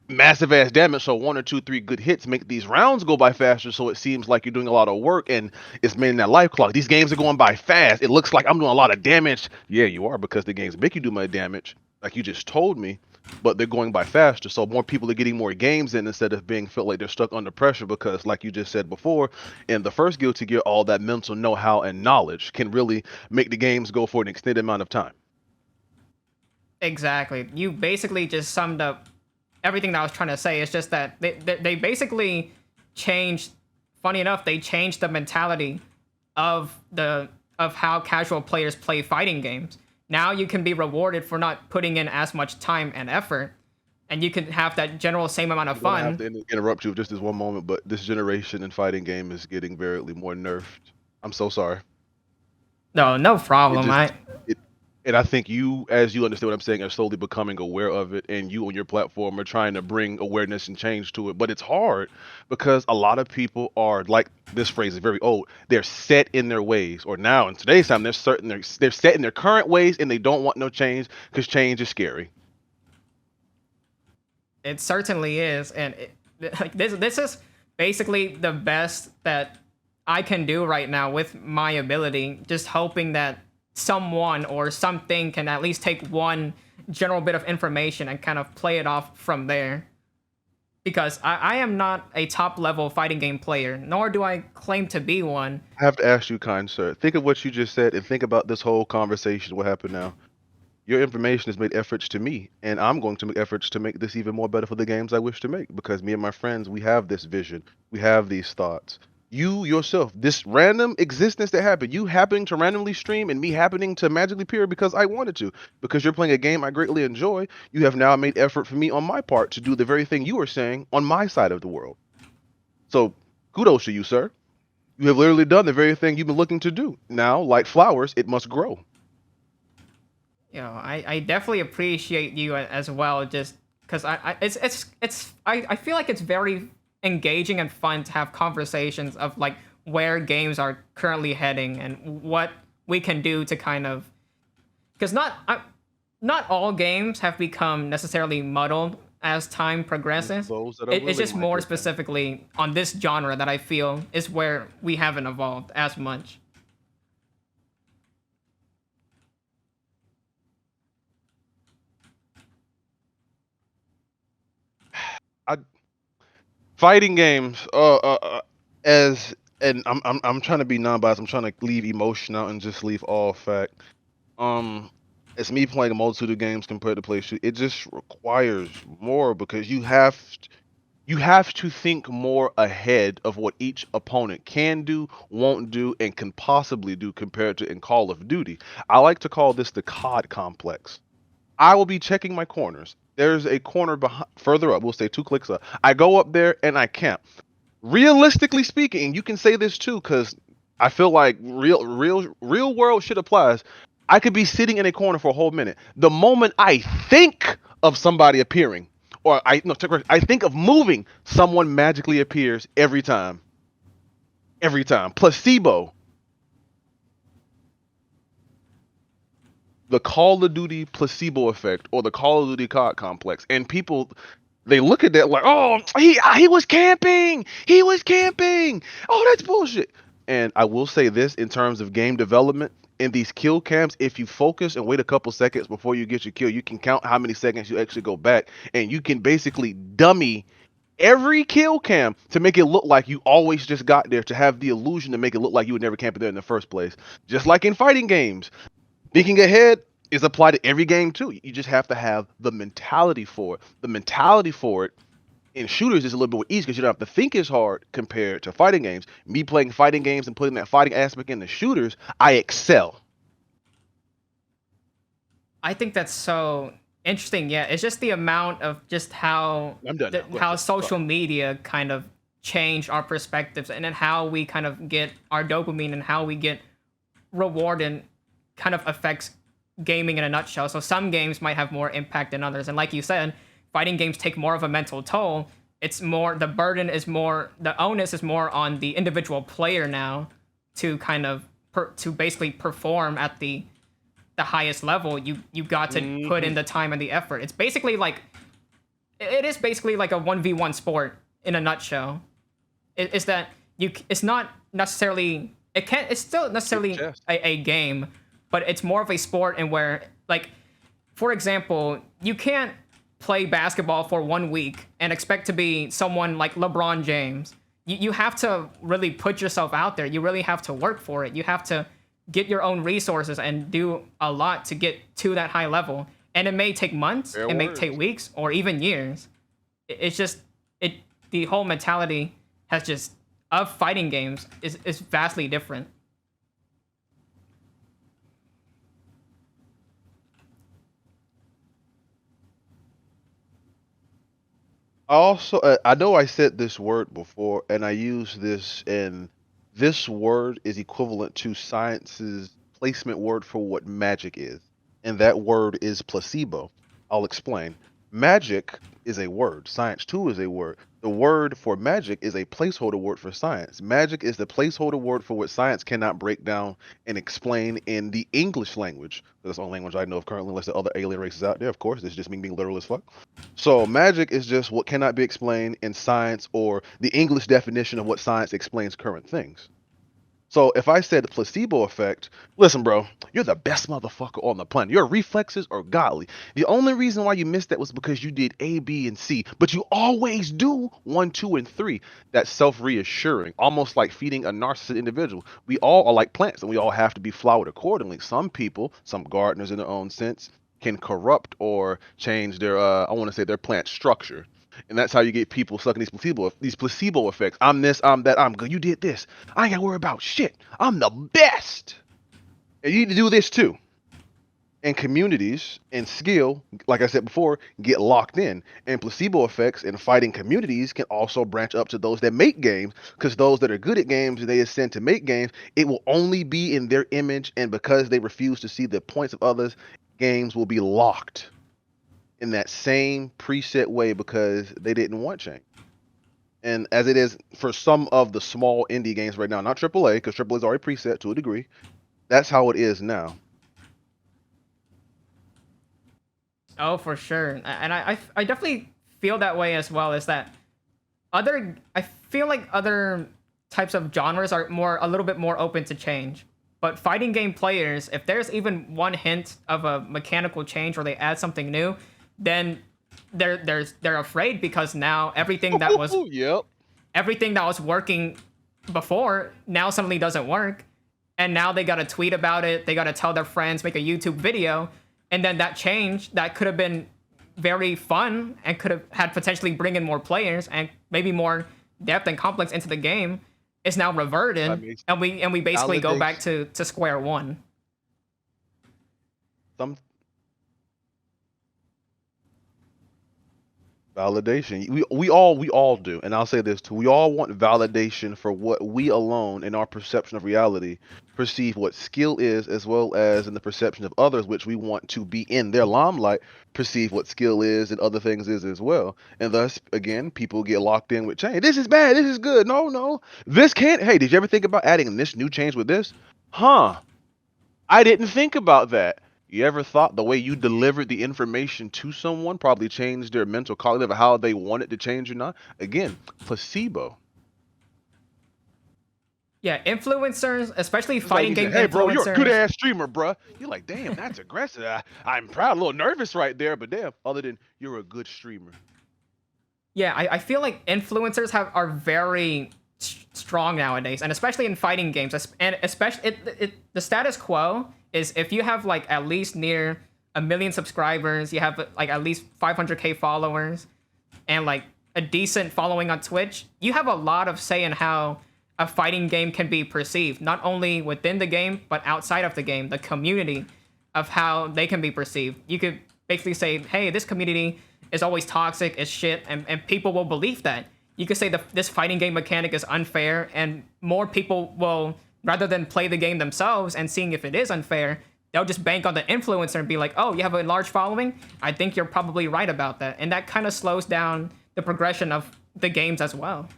massive ass damage, so 1 or 2, 3 good hits make these rounds go by faster, so it seems like you're doing a lot of work and it's made in that life clock. These games are going by fast. It looks like I'm doing a lot of damage. Yeah, you are, because the games make you do my damage, like you just told me, but they're going by faster, so more people are getting more games in instead of being felt like they're stuck under pressure, because like you just said before, in the first Guilty Gear, all that mental know-how and knowledge can really make the games go for an extended amount of time. Exactly. You basically just summed up everything that I was trying to say. It's just that they basically changed. Funny enough, they changed the mentality of how casual players play fighting games. Now you can be rewarded for not putting in as much time and effort, and you can have that general same amount of I'm gonna have fun. to interrupt you just this one moment, but this generation in fighting game is getting very more nerfed. I'm so sorry. No, no It problem. just it, and I think you, as you understand what I'm saying, are slowly becoming aware of it, and you on your platform are trying to bring awareness and change to it. But it's hard because a lot of people are like this phrase is very old. They're set in their ways, or now in today's time, they're set in their current ways, and they don't want no change because change is scary. It certainly is, and like this is basically the best that I can do right now with my ability. Just hoping that someone or something can at least take one general bit of information and kind of play it off from there. Because I am not a top level fighting game player, nor do I claim to be one. I have to ask you, kind sir, think of what you just said, and think about this whole conversation. What happened now? Your information has made efforts to me, and I'm going to make efforts to make this even more better for the games I wish to make, because me and my friends, we have this vision, we have these thoughts. You yourself, this random existence that happened, you happening to randomly stream and me happening to magically appear because I wanted to, because you're playing a game I greatly enjoy, you have now made effort for me on my part to do the very thing you are saying on my side of the world. So kudos to you, sir. You have literally done the very thing you've been looking to do. Now, like flowers, it must grow. You know, I definitely appreciate you as well, just because I feel like it's very engaging and fun to have conversations of like where games are currently heading and what we can do to kind of, because not all games have become necessarily muddled as time progresses. Those that are It's willing, just my more good friend. specifically on this genre that I feel is where we haven't evolved as much. I fighting games as and I'm trying to be non-biased. I'm trying to leave emotion out and just leave all fact. Um it's me playing a multitude of games compared to play shoot. It just requires more because you have to think more ahead of what each opponent can do, won't do, and can possibly do compared to in Call of Duty. I like to call this the COD complex. I will be checking my corners. There's a corner behind, further up. We'll say 2 clicks up. I go up there and I camp. Realistically speaking, you can say this too, because I feel like real world shit applies. I could be sitting in a corner for a whole minute. The moment I think of somebody appearing, or I think of moving, someone magically appears every time. Every time. Placebo. The Call of Duty placebo effect or the Call of Duty COD complex, and people they look at that like, oh, he was camping, oh, that's bullshit. And I will say this in terms of game development, in these kill cams, if you focus and wait a couple seconds before you get your kill, you can count how many seconds you actually go back, and you can basically dummy every kill cam to make it look like you always just got there, to have the illusion to make it look like you would never camp there in the first place. Just like in fighting games, thinking ahead is applied to every game too. You just have to have the mentality for it. The mentality for it in shooters is a little bit more easy because you don't have to think as hard compared to fighting games. Me playing fighting games and putting that fighting aspect in the shooters, I excel. I think that's so interesting. Yeah, it's just the amount of just how I'm done now. Go how ahead. social media kind of changed our perspectives, and then how we kind of get our dopamine and how we get rewarded kind of affects gaming in a nutshell. So some games might have more impact than others, and like you said, fighting games take more of a mental toll. It's more, the burden is more, the onus is more on the individual player now to kind of to basically perform at the highest level. You got to put in the time and the effort. It's basically like, it is basically like a 1v1 sport in a nutshell. It's that it's not necessarily, it's still necessarily a game, but it's more of a sport, and where, like, for example, you can't play basketball for 1 week and expect to be someone like LeBron James. You have to really put yourself out there. You really have to work for it. You have to get your own resources and do a lot to get to that high level. And it may take months, Fair it may words. take weeks, or even years. It's just the whole mentality has just of fighting games is vastly different. Also, I know I said this word before, and I use this, and this word is equivalent to science's placement word for what magic is, and that word is placebo. I'll explain. Magic is a word. Science too is a word. The word for magic is a placeholder word for science. Magic is the placeholder word for what science cannot break down and explain in the English language. That's the only language I know of currently, unless there are other alien races out there. Of course, this is just me being literal as fuck. So magic is just what cannot be explained in science, or the English definition of what science explains current things. So if I said placebo effect, listen, bro, you're the best motherfucker on the planet. Your reflexes are godly. The only reason why you missed that was because you did A, B, and C, but you always do 1, 2, and 3. That's self-reassuring, almost like feeding a narcissistic individual. We all are like plants, and we all have to be flowered accordingly. Some people, some gardeners in their own sense, can corrupt or change their, I want to say, their plant structure. And that's how you get people sucking these placebo effects. I'm this, I'm that, I'm good. You did this. I ain't gotta worry about shit. I'm the best. And you need to do this too. And communities and skill, like I said before, get locked in. And placebo effects in fighting communities can also branch up to those that make games, because those that are good at games, they ascend to make games. It will only be in their image, and because they refuse to see the points of others, games will be locked in that same preset way because they didn't want change. And as it is for some of the small indie games right now, not AAA, because AAA is already preset to a degree, that's how it is now. Oh, for sure. And I definitely feel that way as well. Is that I feel like other types of genres are a little bit more open to change. But fighting game players, if there's even one hint of a mechanical change or they add something new, then they're afraid, because now everything that was Yep. everything that was working before now suddenly doesn't work, and now they got to tweet about it, they got to tell their friends, make a YouTube video, and then that change that could have been very fun and could have had potentially bring in more players and maybe more depth and complex into the game is now reverted, and we basically go back to square one. Some validation. We all do, and I'll say this too. We all want validation for what we alone, in our perception of reality, perceive what skill is, as well as in the perception of others, which we want to be in their limelight, perceive what skill is and other things is as well. And thus, again, people get locked in with change. This is bad. This is good. No, this can't. Hey, did you ever think about adding this new change with this? Huh? I didn't think about that. You ever thought the way you delivered the information to someone probably changed their mental cognitive of how they want it to change or not? Again, placebo. Yeah, influencers, especially fighting game hey, bro, you're a good influencers. ass streamer, bro. You're like, damn, that's aggressive. I'm proud, a little nervous right there, but damn, other than you're a good streamer. Yeah, I feel like influencers are very strong nowadays, and especially in fighting games. And especially the status quo is if you have like at least near 1 million subscribers, you have like at least 500K followers, and like a decent following on Twitch, you have a lot of say in how a fighting game can be perceived, not only within the game but outside of the game, the community of how they can be perceived. You could basically say, hey, this community is always toxic as shit, and people will believe that. You could say this fighting game mechanic is unfair, and more people will, rather than play the game themselves and seeing if it is unfair, they'll just bank on the influencer and be like, oh, you have a large following? I think you're probably right about that. And that kind of slows down the progression of the games as well.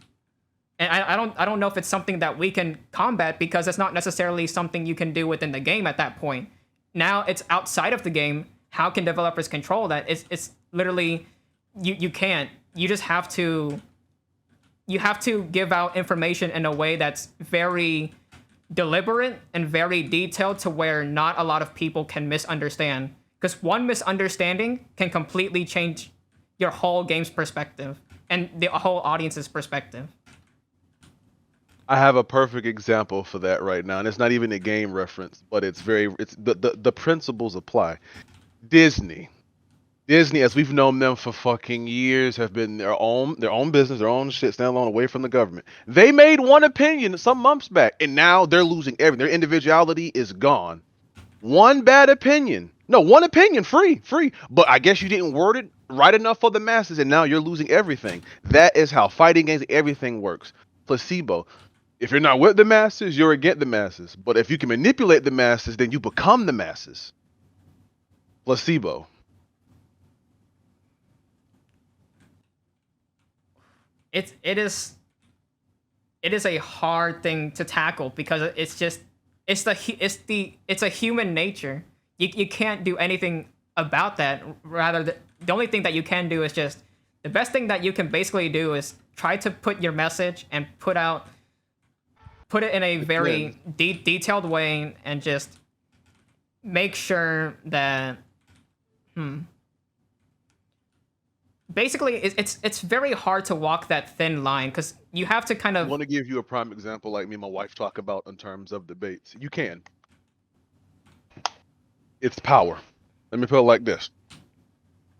And I don't know if it's something that we can combat, because it's not necessarily something you can do within the game at that point. Now it's outside of the game. How can developers control that? It's literally, you can't. You just have to give out information in a way that's very deliberate and very detailed, to where not a lot of people can misunderstand. Because one misunderstanding can completely change your whole game's perspective and the whole audience's perspective. I have a perfect example for that right now, and it's not even a game reference, but it's the principles apply. Disney. Disney, as we've known them for fucking years, have been their own business, their own shit, standalone, away from the government. They made one opinion some months back, and now they're losing everything. Their individuality is gone. One bad opinion. No, one opinion, free. But I guess you didn't word it right enough for the masses, and now you're losing everything. That is how fighting games, everything works. Placebo. If you're not with the masses, you're against the masses. But if you can manipulate the masses, then you become the masses. Placebo. It is a hard thing to tackle because it's a human nature. You can't do anything about that. Rather, the only thing that you can do is just the best thing that you can basically do is try to put your message and put it in a very detailed way and just make sure that basically it's very hard to walk that thin line because you have to kind I of want to give you a prime example like me and my wife talk about in terms of debates. You can. It's power. Let me put it like this.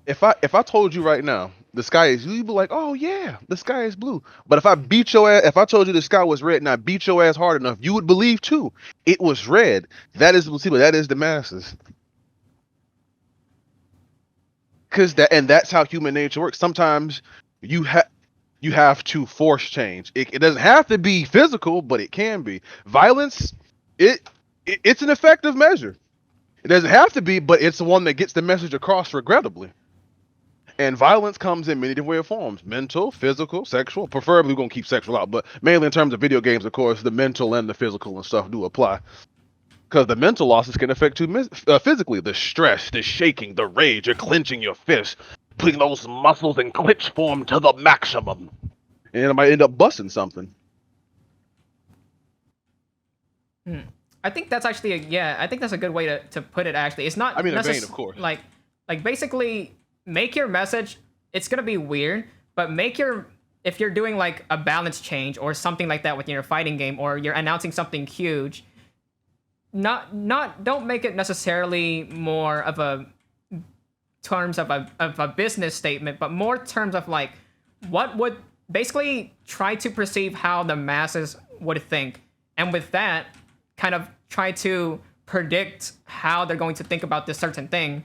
If I told you right now the sky is, you'd be like, oh yeah, the sky is blue. But if I beat your ass, if I told you the sky was red and I beat your ass hard enough, you would believe too. It was red. That is the placebo. That is the masses. That's how human nature works. Sometimes you have to force change. It doesn't have to be physical, but it can be. Violence, it's an effective measure. It doesn't have to be, but it's the one that gets the message across regrettably. And violence comes in many different forms: mental, physical, sexual. Preferably, we're gonna keep sexual out, but mainly in terms of video games, of course, the mental and the physical and stuff do apply. Because the mental losses can affect you physically. The stress, the shaking, the rage, you're clenching your fist, putting those muscles in clench form to the maximum. And it might end up busting something. I think that's actually I think that's a good way to put it. Actually, it's not. I mean, in vain, of course. Like basically make your message. It's gonna be weird, but if you're doing like a balance change or something like that with your fighting game, or you're announcing something huge, don't make it necessarily more of a terms of a business statement, but more terms of like what would basically try to perceive how the masses would think, and with that kind of try to predict how they're going to think about this certain thing,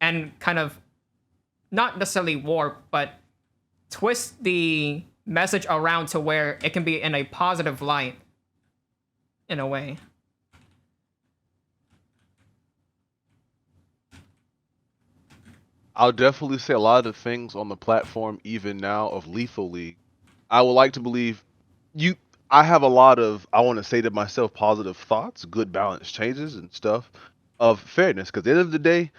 and kind of not necessarily warp, but twist the message around to where it can be in a positive light in a way. I'll definitely say a lot of the things on the platform, even now, of Lethal League, I would like to believe I have a lot of, I want to say to myself, positive thoughts, good balance changes and stuff of fairness. Because at the end of the day,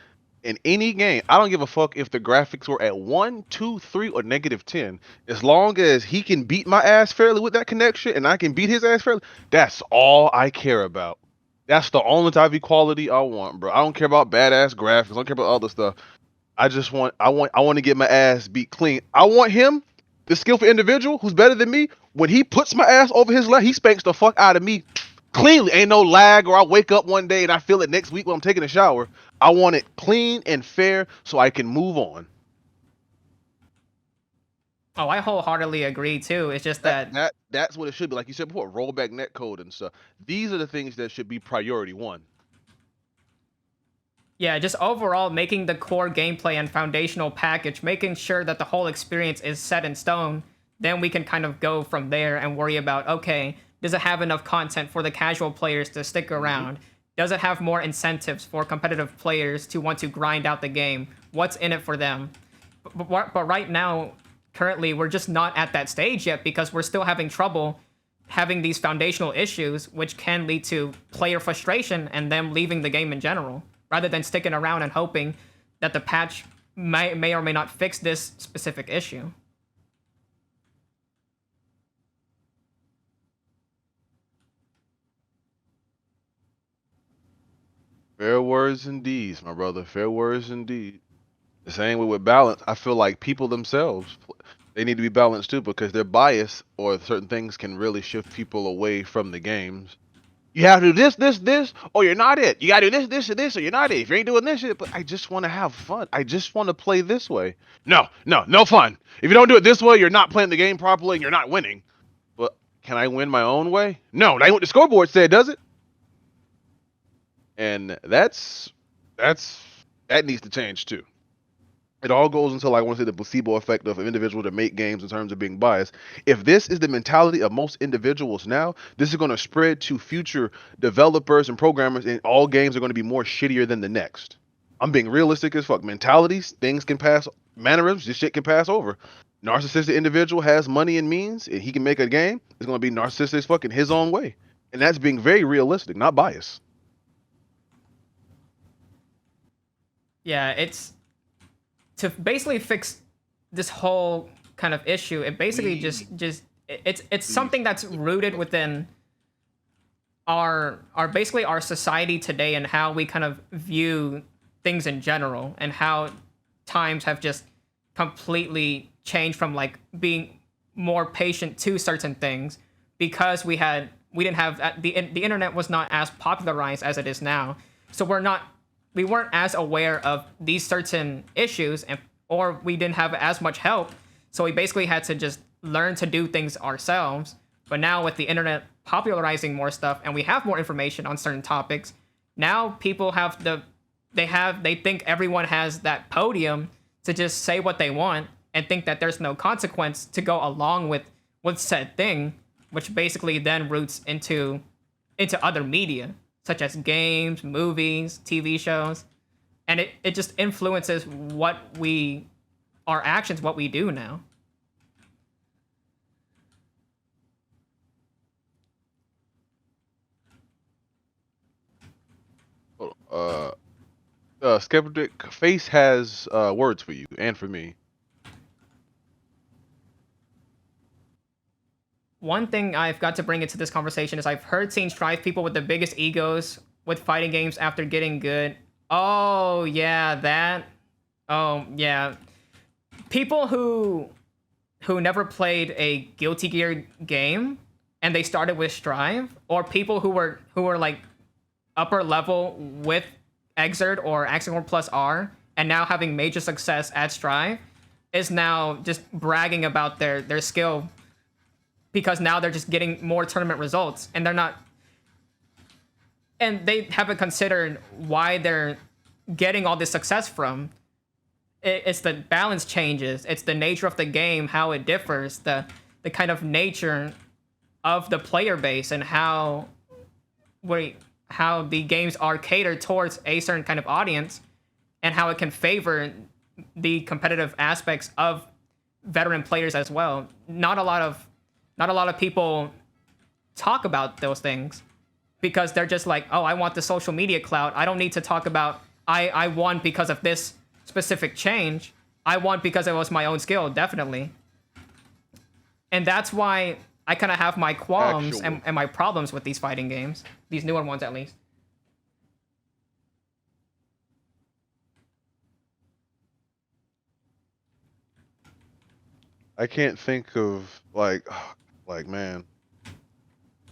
in any game, I don't give a fuck if the graphics were at 1, 2, 3, or -10. As long as he can beat my ass fairly with that connection and I can beat his ass fairly, that's all I care about. That's the only type of equality I want, bro. I don't care about badass graphics. I don't care about other stuff. I want to get my ass beat clean. I want him, the skillful individual who's better than me, when he puts my ass over his left, he spanks the fuck out of me cleanly. Ain't no lag, or I wake up one day and I feel it next week when I'm taking a shower. I want it clean and fair so I can move on. Oh, I wholeheartedly agree too. It's just that's what it should be. Like you said before, rollback netcode and stuff. These are the things that should be priority one. Yeah, just overall making the core gameplay and foundational package, making sure that the whole experience is set in stone. Then we can kind of go from there and worry about, okay, does it have enough content for the casual players to stick around? Mm-hmm. Does it have more incentives for competitive players to want to grind out the game? What's in it for them? But right now, currently, we're just not at that stage yet because we're still having trouble having these foundational issues, which can lead to player frustration and them leaving the game in general, rather than sticking around and hoping that the patch may or may not fix this specific issue. Fair words indeed, my brother. Fair words indeed. The same way with balance. I feel like people themselves, they need to be balanced too, because their bias or certain things can really shift people away from the games. You have to do this, or you're not it. You gotta do this, or you're not it. If you ain't doing this shit, but I just want to have fun. I just want to play this way. No fun. If you don't do it this way, you're not playing the game properly and you're not winning. But can I win my own way? No, that ain't what the scoreboard said, does it? And that needs to change too. It all goes into, like, I want to say, the placebo effect of an individual that make games in terms of being biased. If this is the mentality of most individuals now, this is going to spread to future developers and programmers, and all games are going to be more shittier than the next. I'm being realistic as fuck. Mentalities, things can pass, mannerisms, this shit can pass over. Narcissistic individual has money and means, and he can make a game. It's going to be narcissistic as fuck in his own way. And that's being very realistic, not biased. Yeah, it's to basically fix this whole kind of issue. It basically it's something that's rooted within our basically our society today and how we kind of view things in general, and how times have just completely changed from like being more patient to certain things because we didn't have the internet was not as popularized as it is now. So we weren't as aware of these certain issues, or we didn't have as much help. So we basically had to just learn to do things ourselves. But now with the internet popularizing more stuff and we have more information on certain topics, now people they think everyone has that podium to just say what they want and think that there's no consequence to go along with said thing, which basically then roots into other media, such as games, movies, TV shows. And it just influences our actions, what we do now. Skeptic, Face has words for you and for me. One thing I've got to bring into this conversation is seen Strive people with the biggest egos with fighting games after getting good. Oh, yeah, that. Oh, yeah. People who never played a Guilty Gear game and they started with Strive, or people who were like upper level with Exert or Axiom plus R and now having major success at Strive, is now just bragging about their skill because now they're just getting more tournament results, and they haven't considered why they're getting all this success from. It's the balance changes. It's the nature of the game, how it differs, the kind of nature of the player base, and how the games are catered towards a certain kind of audience, and how it can favor the competitive aspects of veteran players as well. Not a lot of people talk about those things because they're just like, oh, I want the social media clout. I don't need to talk about I won because of this specific change. I won because it was my own skill, definitely. And that's why I kind of have my qualms and my problems with these fighting games. These newer ones, at least. I can't think of, man.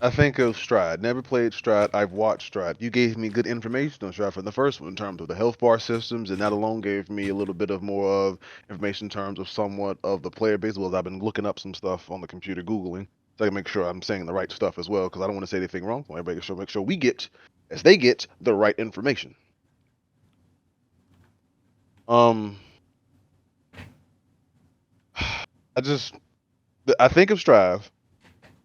I think of Stride. Never played Stride. I've watched Stride. You gave me good information on Stride for the first one in terms of the health bar systems, and that alone gave me a little bit of more of information in terms of somewhat of the player base. Well, I've been looking up some stuff on the computer, Googling, so I can make sure I'm saying the right stuff as well, because I don't want to say anything wrong. So everybody should make sure we get, as they get, the right information. I think of Strive.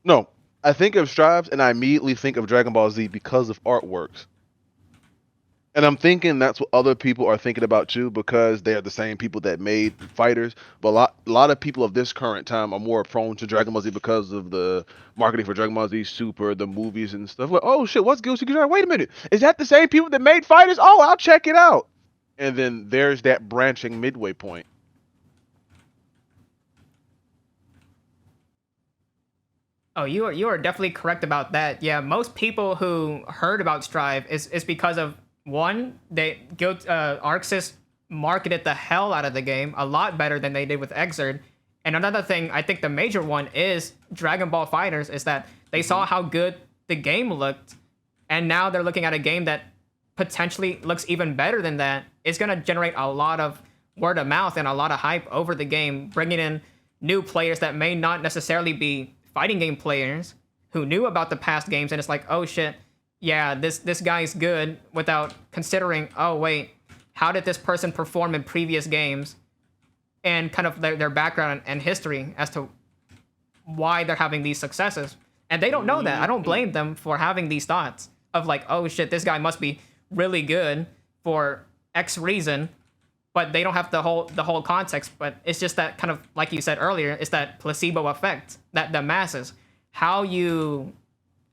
No, I think of Strives and I immediately think of Dragon Ball Z because of artworks. And I'm thinking that's what other people are thinking about too, because they are the same people that made fighters. But a lot of people of this current time are more prone to Dragon Ball Z because of the marketing for Dragon Ball Z Super, the movies and stuff. Like, oh shit, what's Guilty Gear? Wait a minute, is that the same people that made fighters? Oh, I'll check it out. And then there's that branching midway point. Oh, you are definitely correct about that. Yeah, most people who heard about Strive is because of, one, ArcSys marketed the hell out of the game a lot better than they did with Exert. And another thing, I think the major one is Dragon Ball Fighters, is that they saw how good the game looked And now they're looking at a game that potentially looks even better than that. It's going to generate a lot of word of mouth and a lot of hype over the game, bringing in new players that may not necessarily be fighting game players who knew about the past games, and it's like, oh shit, yeah, this guy's good, without considering, oh wait, how did this person perform in previous games, and kind of their background and history as to why they're having these successes. And they don't know that. I don't blame them for having these thoughts of like, oh shit, this guy must be really good for X reason, but they don't have the whole context. But it's just that kind of, like you said earlier, it's that placebo effect, that the masses, how you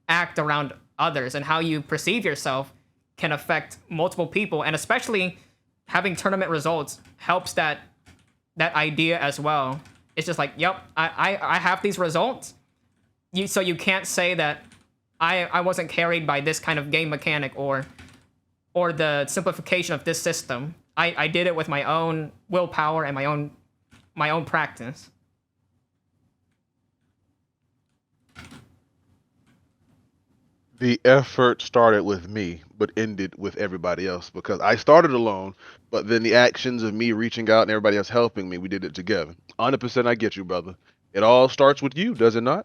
act around others and how you perceive yourself can affect multiple people, and especially having tournament results helps that idea as well. It's just like, yep, I have these results, so you can't say that I wasn't carried by this kind of game mechanic or the simplification of this system. I did it with my own willpower and my own practice. The effort started with me, but ended with everybody else, because I started alone, but then the actions of me reaching out and everybody else helping me, we did it together. 100% I get you, brother. It all starts with you, does it not?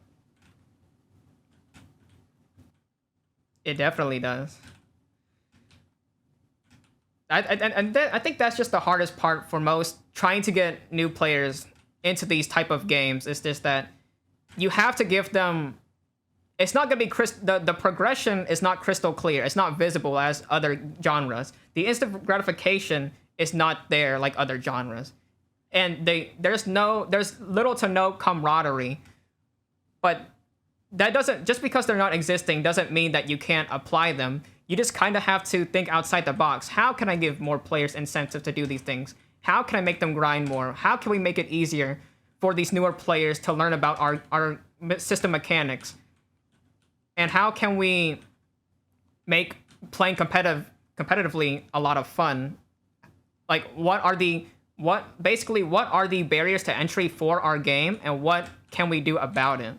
It definitely does. I think that's just the hardest part for most trying to get new players into these type of games, is just that you have to give them. It's not going to be the progression is not crystal clear. It's not visible as other genres. The instant gratification is not there like other genres, and there's little to no camaraderie. But that doesn't, just because they're not existing doesn't mean that you can't apply them. You just kind of have to think outside the box. How can I give more players incentive to do these things? How can I make them grind more? How can we make it easier for these newer players to learn about our system mechanics? And how can we make playing competitively a lot of fun? Like, what are the barriers to entry for our game, and what can we do about it?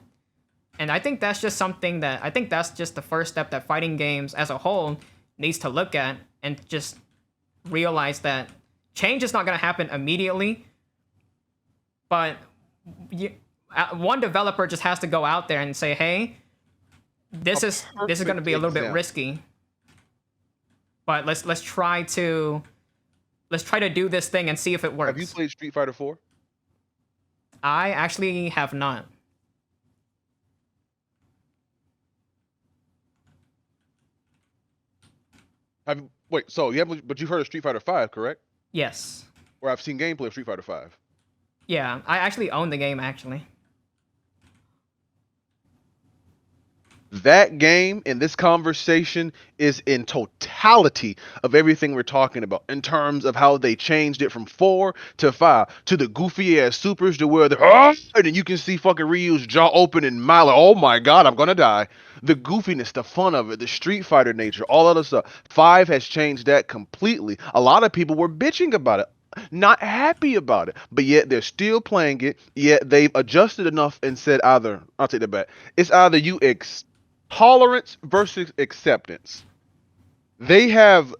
And I think that's just the first step that fighting games as a whole needs to look at, and just realize that change is not going to happen immediately, but one developer just has to go out there and say, hey, this is going to be a little bit risky, but let's try to do this thing and see if it works. Have you played Street Fighter 4? I actually have not. So you haven't, but you've heard of Street Fighter 5, correct? Yes. Or I've seen gameplay of Street Fighter 5. Yeah, I actually own the game, actually. That game in this conversation is in totality of everything we're talking about, in terms of how they changed it from 4 to 5 to the goofy ass supers to where and then you can see fucking Ryu's jaw open and mile, like, oh my god, I'm gonna die. The goofiness, the fun of it, the Street Fighter nature, all other stuff. 5 has changed that completely. A lot of people were bitching about it, not happy about it, but yet they're still playing it. Yet they've adjusted enough and said, either, I'll take that back, it's either you tolerance versus acceptance. They have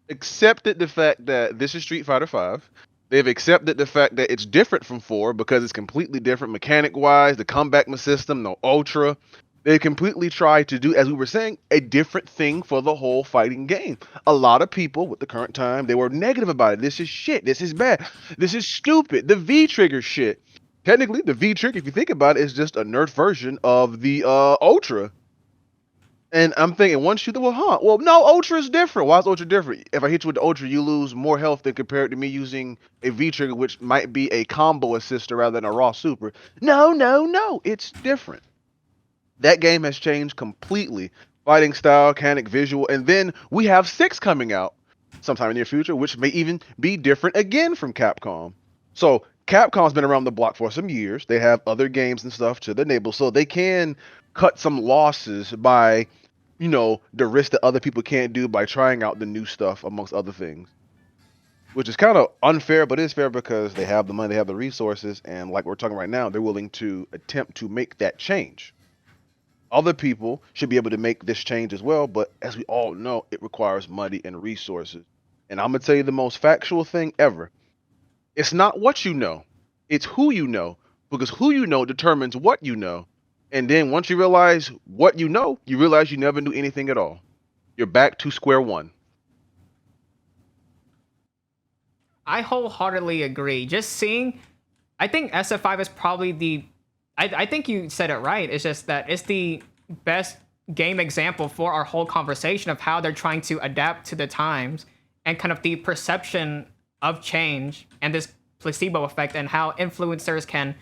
accepted the fact that this is Street Fighter 5. They've accepted the fact that it's different from 4 because it's completely different mechanic-wise, the comeback system, no ultra. They completely tried to do, as we were saying, a different thing for the whole fighting game. A lot of people with the current time, they were negative about it. This is shit. This is bad. This is stupid. The V-trigger shit. Technically, the V-trigger, if you think about it, is just a nerf version of the ultra. And I'm thinking, one shooter, well, no, Ultra is different. Why is Ultra different? If I hit you with the Ultra, you lose more health than compared to me using a V-trigger, which might be a combo assister rather than a raw super. No, it's different. That game has changed completely. Fighting style, mechanic, visual, and then we have 6 coming out sometime in the near future, which may even be different again from Capcom. So Capcom's been around the block for some years. They have other games and stuff to enable, so they can cut some losses by, the risk that other people can't do by trying out the new stuff, amongst other things. Which is kind of unfair, but it's fair because they have the money, they have the resources, and like we're talking right now, they're willing to attempt to make that change. Other people should be able to make this change as well, but as we all know, it requires money and resources. And I'm gonna tell you the most factual thing ever. It's not what you know, it's who you know, because who you know determines what you know. And then once you realize what you know, you realize you never knew anything at all. You're back to square one. I wholeheartedly agree. Just seeing, I think SF5 is probably the, I think you said it right. It's just that it's the best game example for our whole conversation of how they're trying to adapt to the times and kind of the perception of change and this placebo effect and how influencers can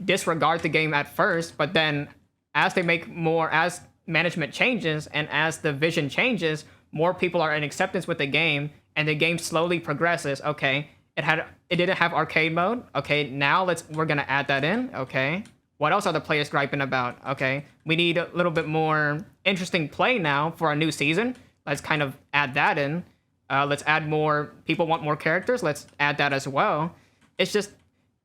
disregard the game at first, but then as they make more, as management changes and as the vision changes, more people are in acceptance with the game and the game slowly progresses. Okay, it didn't have arcade mode. Okay, now we're gonna add that in. Okay, what else are the players griping about? Okay, we need a little bit more interesting play now for a new season. Let's kind of add that in. Let's add more. People want more characters. Let's add that as well. It's just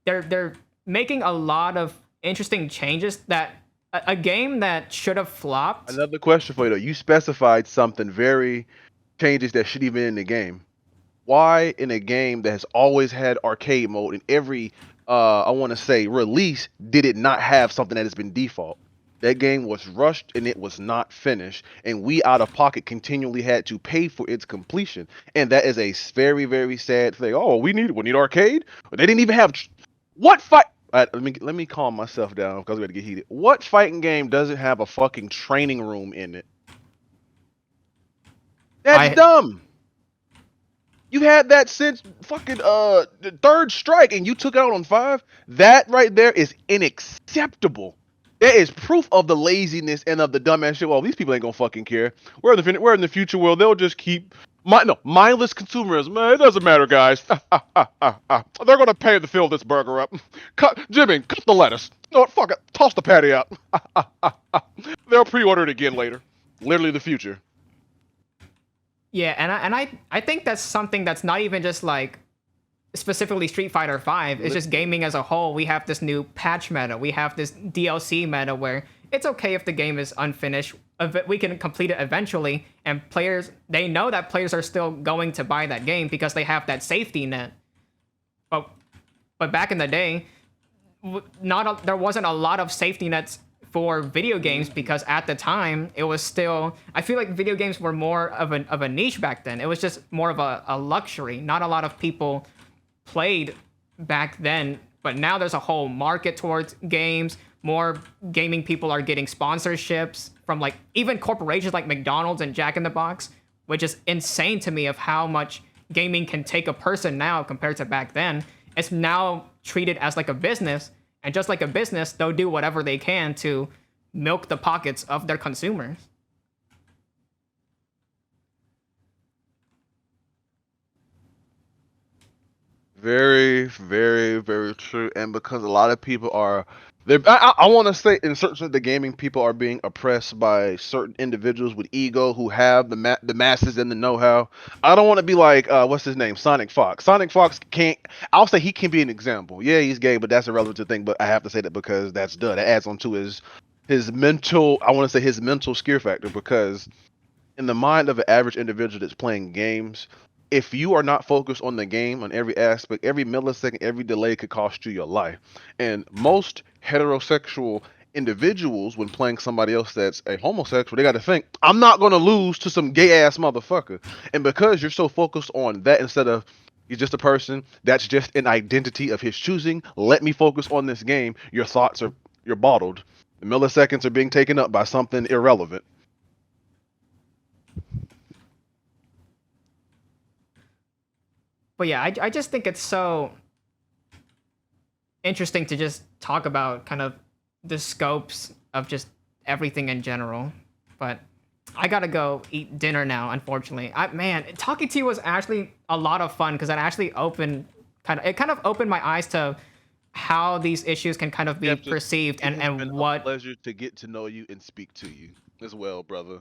they're making a lot of interesting changes that a game that should have flopped. Another question for you though. You specified something very changes that shouldn't even in the game. Why in a game that has always had arcade mode in every I want to say release did it not have something that has been default? That game was rushed and it was not finished, and we out of pocket continually had to pay for its completion, and that is a very very sad thing. Oh, we need arcade. They didn't even have what fight. Let me calm myself down because we're gonna get heated. What fighting game doesn't have a fucking training room in it? That's dumb. You had that since fucking the Third Strike, and you took it out on 5. That right there is unacceptable. That is proof of the laziness and of the dumbass shit. Well, these people ain't gonna fucking care. We're in the future where they'll just keep mindless consumerism. Man, it doesn't matter, guys. They're gonna pay to fill this burger up. Jimmy, cut the lettuce. No, fuck it. Toss the patty out. They'll pre-order it again later. Literally the future. Yeah, and I think that's something that's not even just like specifically Street Fighter 5. It's just gaming as a whole. We have this new patch meta. We have this DLC meta where it's okay if the game is unfinished. We can complete it eventually, and they know that players are still going to buy that game because they have that safety net. But back in the day, there wasn't a lot of safety nets for video games because at the time it was still, I feel like video games were more of a niche back then. It was just more of a luxury. Not a lot of people played back then, but now there's a whole market towards games. More gaming people are getting sponsorships from like even corporations like McDonald's and Jack in the Box, which is insane to me of how much gaming can take a person now compared to back then. It's now treated as like a business, and just like a business, they'll do whatever they can to milk the pockets of their consumers. Very, very, very true. And because a lot of people are, I want to say, in certain the gaming people are being oppressed by certain individuals with ego who have the masses and the know-how. I don't want to be like, what's his name, Sonic Fox. Sonic Fox can't. I'll say he can be an example. Yeah, he's gay, but that's irrelevant to thing. But I have to say that because that's That adds on to his mental. I want to say his mental scare factor, because in the mind of an average individual that's playing games, if you are not focused on the game on every aspect, every millisecond, every delay could cost you your life. And most heterosexual individuals, when playing somebody else that's a homosexual, they got to think, I'm not going to lose to some gay ass motherfucker. And because you're so focused on that instead of he's just a person, that's just an identity of his choosing, let me focus on this game, you're bottled. The milliseconds are being taken up by something irrelevant. But yeah, I just think it's so interesting to just talk about kind of the scopes of just everything in general. But I gotta go eat dinner now, unfortunately. Man, talking to you was actually a lot of fun because it actually opened my eyes to how these issues can kind of be perceived and what. A pleasure to get to know you and speak to you as well, brother.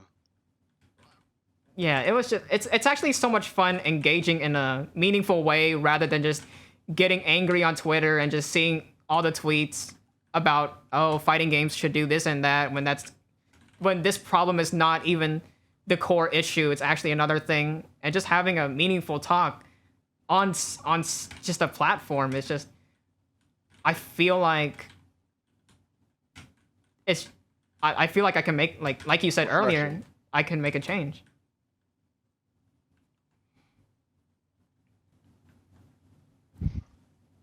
Yeah, it was just it's actually so much fun engaging in a meaningful way rather than just getting angry on Twitter and just seeing all the tweets about, oh, fighting games should do this and that, when that's when this problem is not even the core issue, it's actually another thing, and just having a meaningful talk on just a platform is just, I feel like it's, I feel like I can make, like you said earlier, I can make a change.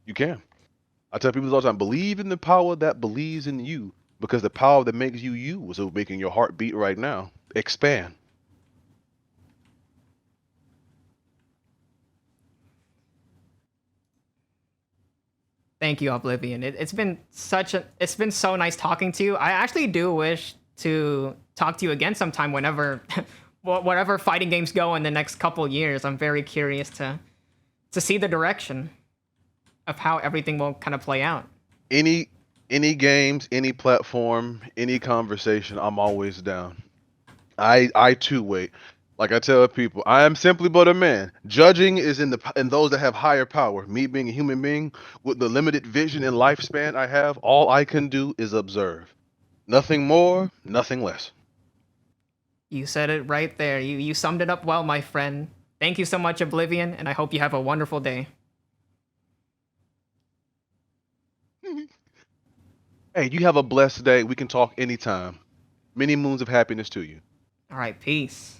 You can. I tell people all the time, believe in the power that believes in you, because the power that makes you you is making your heart beat right now. Expand. Thank you, Oblivion. It's been so nice talking to you. I actually do wish to talk to you again sometime whenever whatever fighting games go in the next couple years. I'm very curious to see the direction of how everything will kind of play out. Any games, any platform, any conversation, I'm always down. I too wait. Like I tell people, I am simply but a man. Judging is in those that have higher power. Me being a human being with the limited vision and lifespan I have, all I can do is observe. Nothing more, nothing less. You said it right there. You summed it up well, my friend. Thank you so much, Oblivion, and I hope you have a wonderful day. Hey, you have a blessed day. We can talk anytime. Many moons of happiness to you. All right, peace.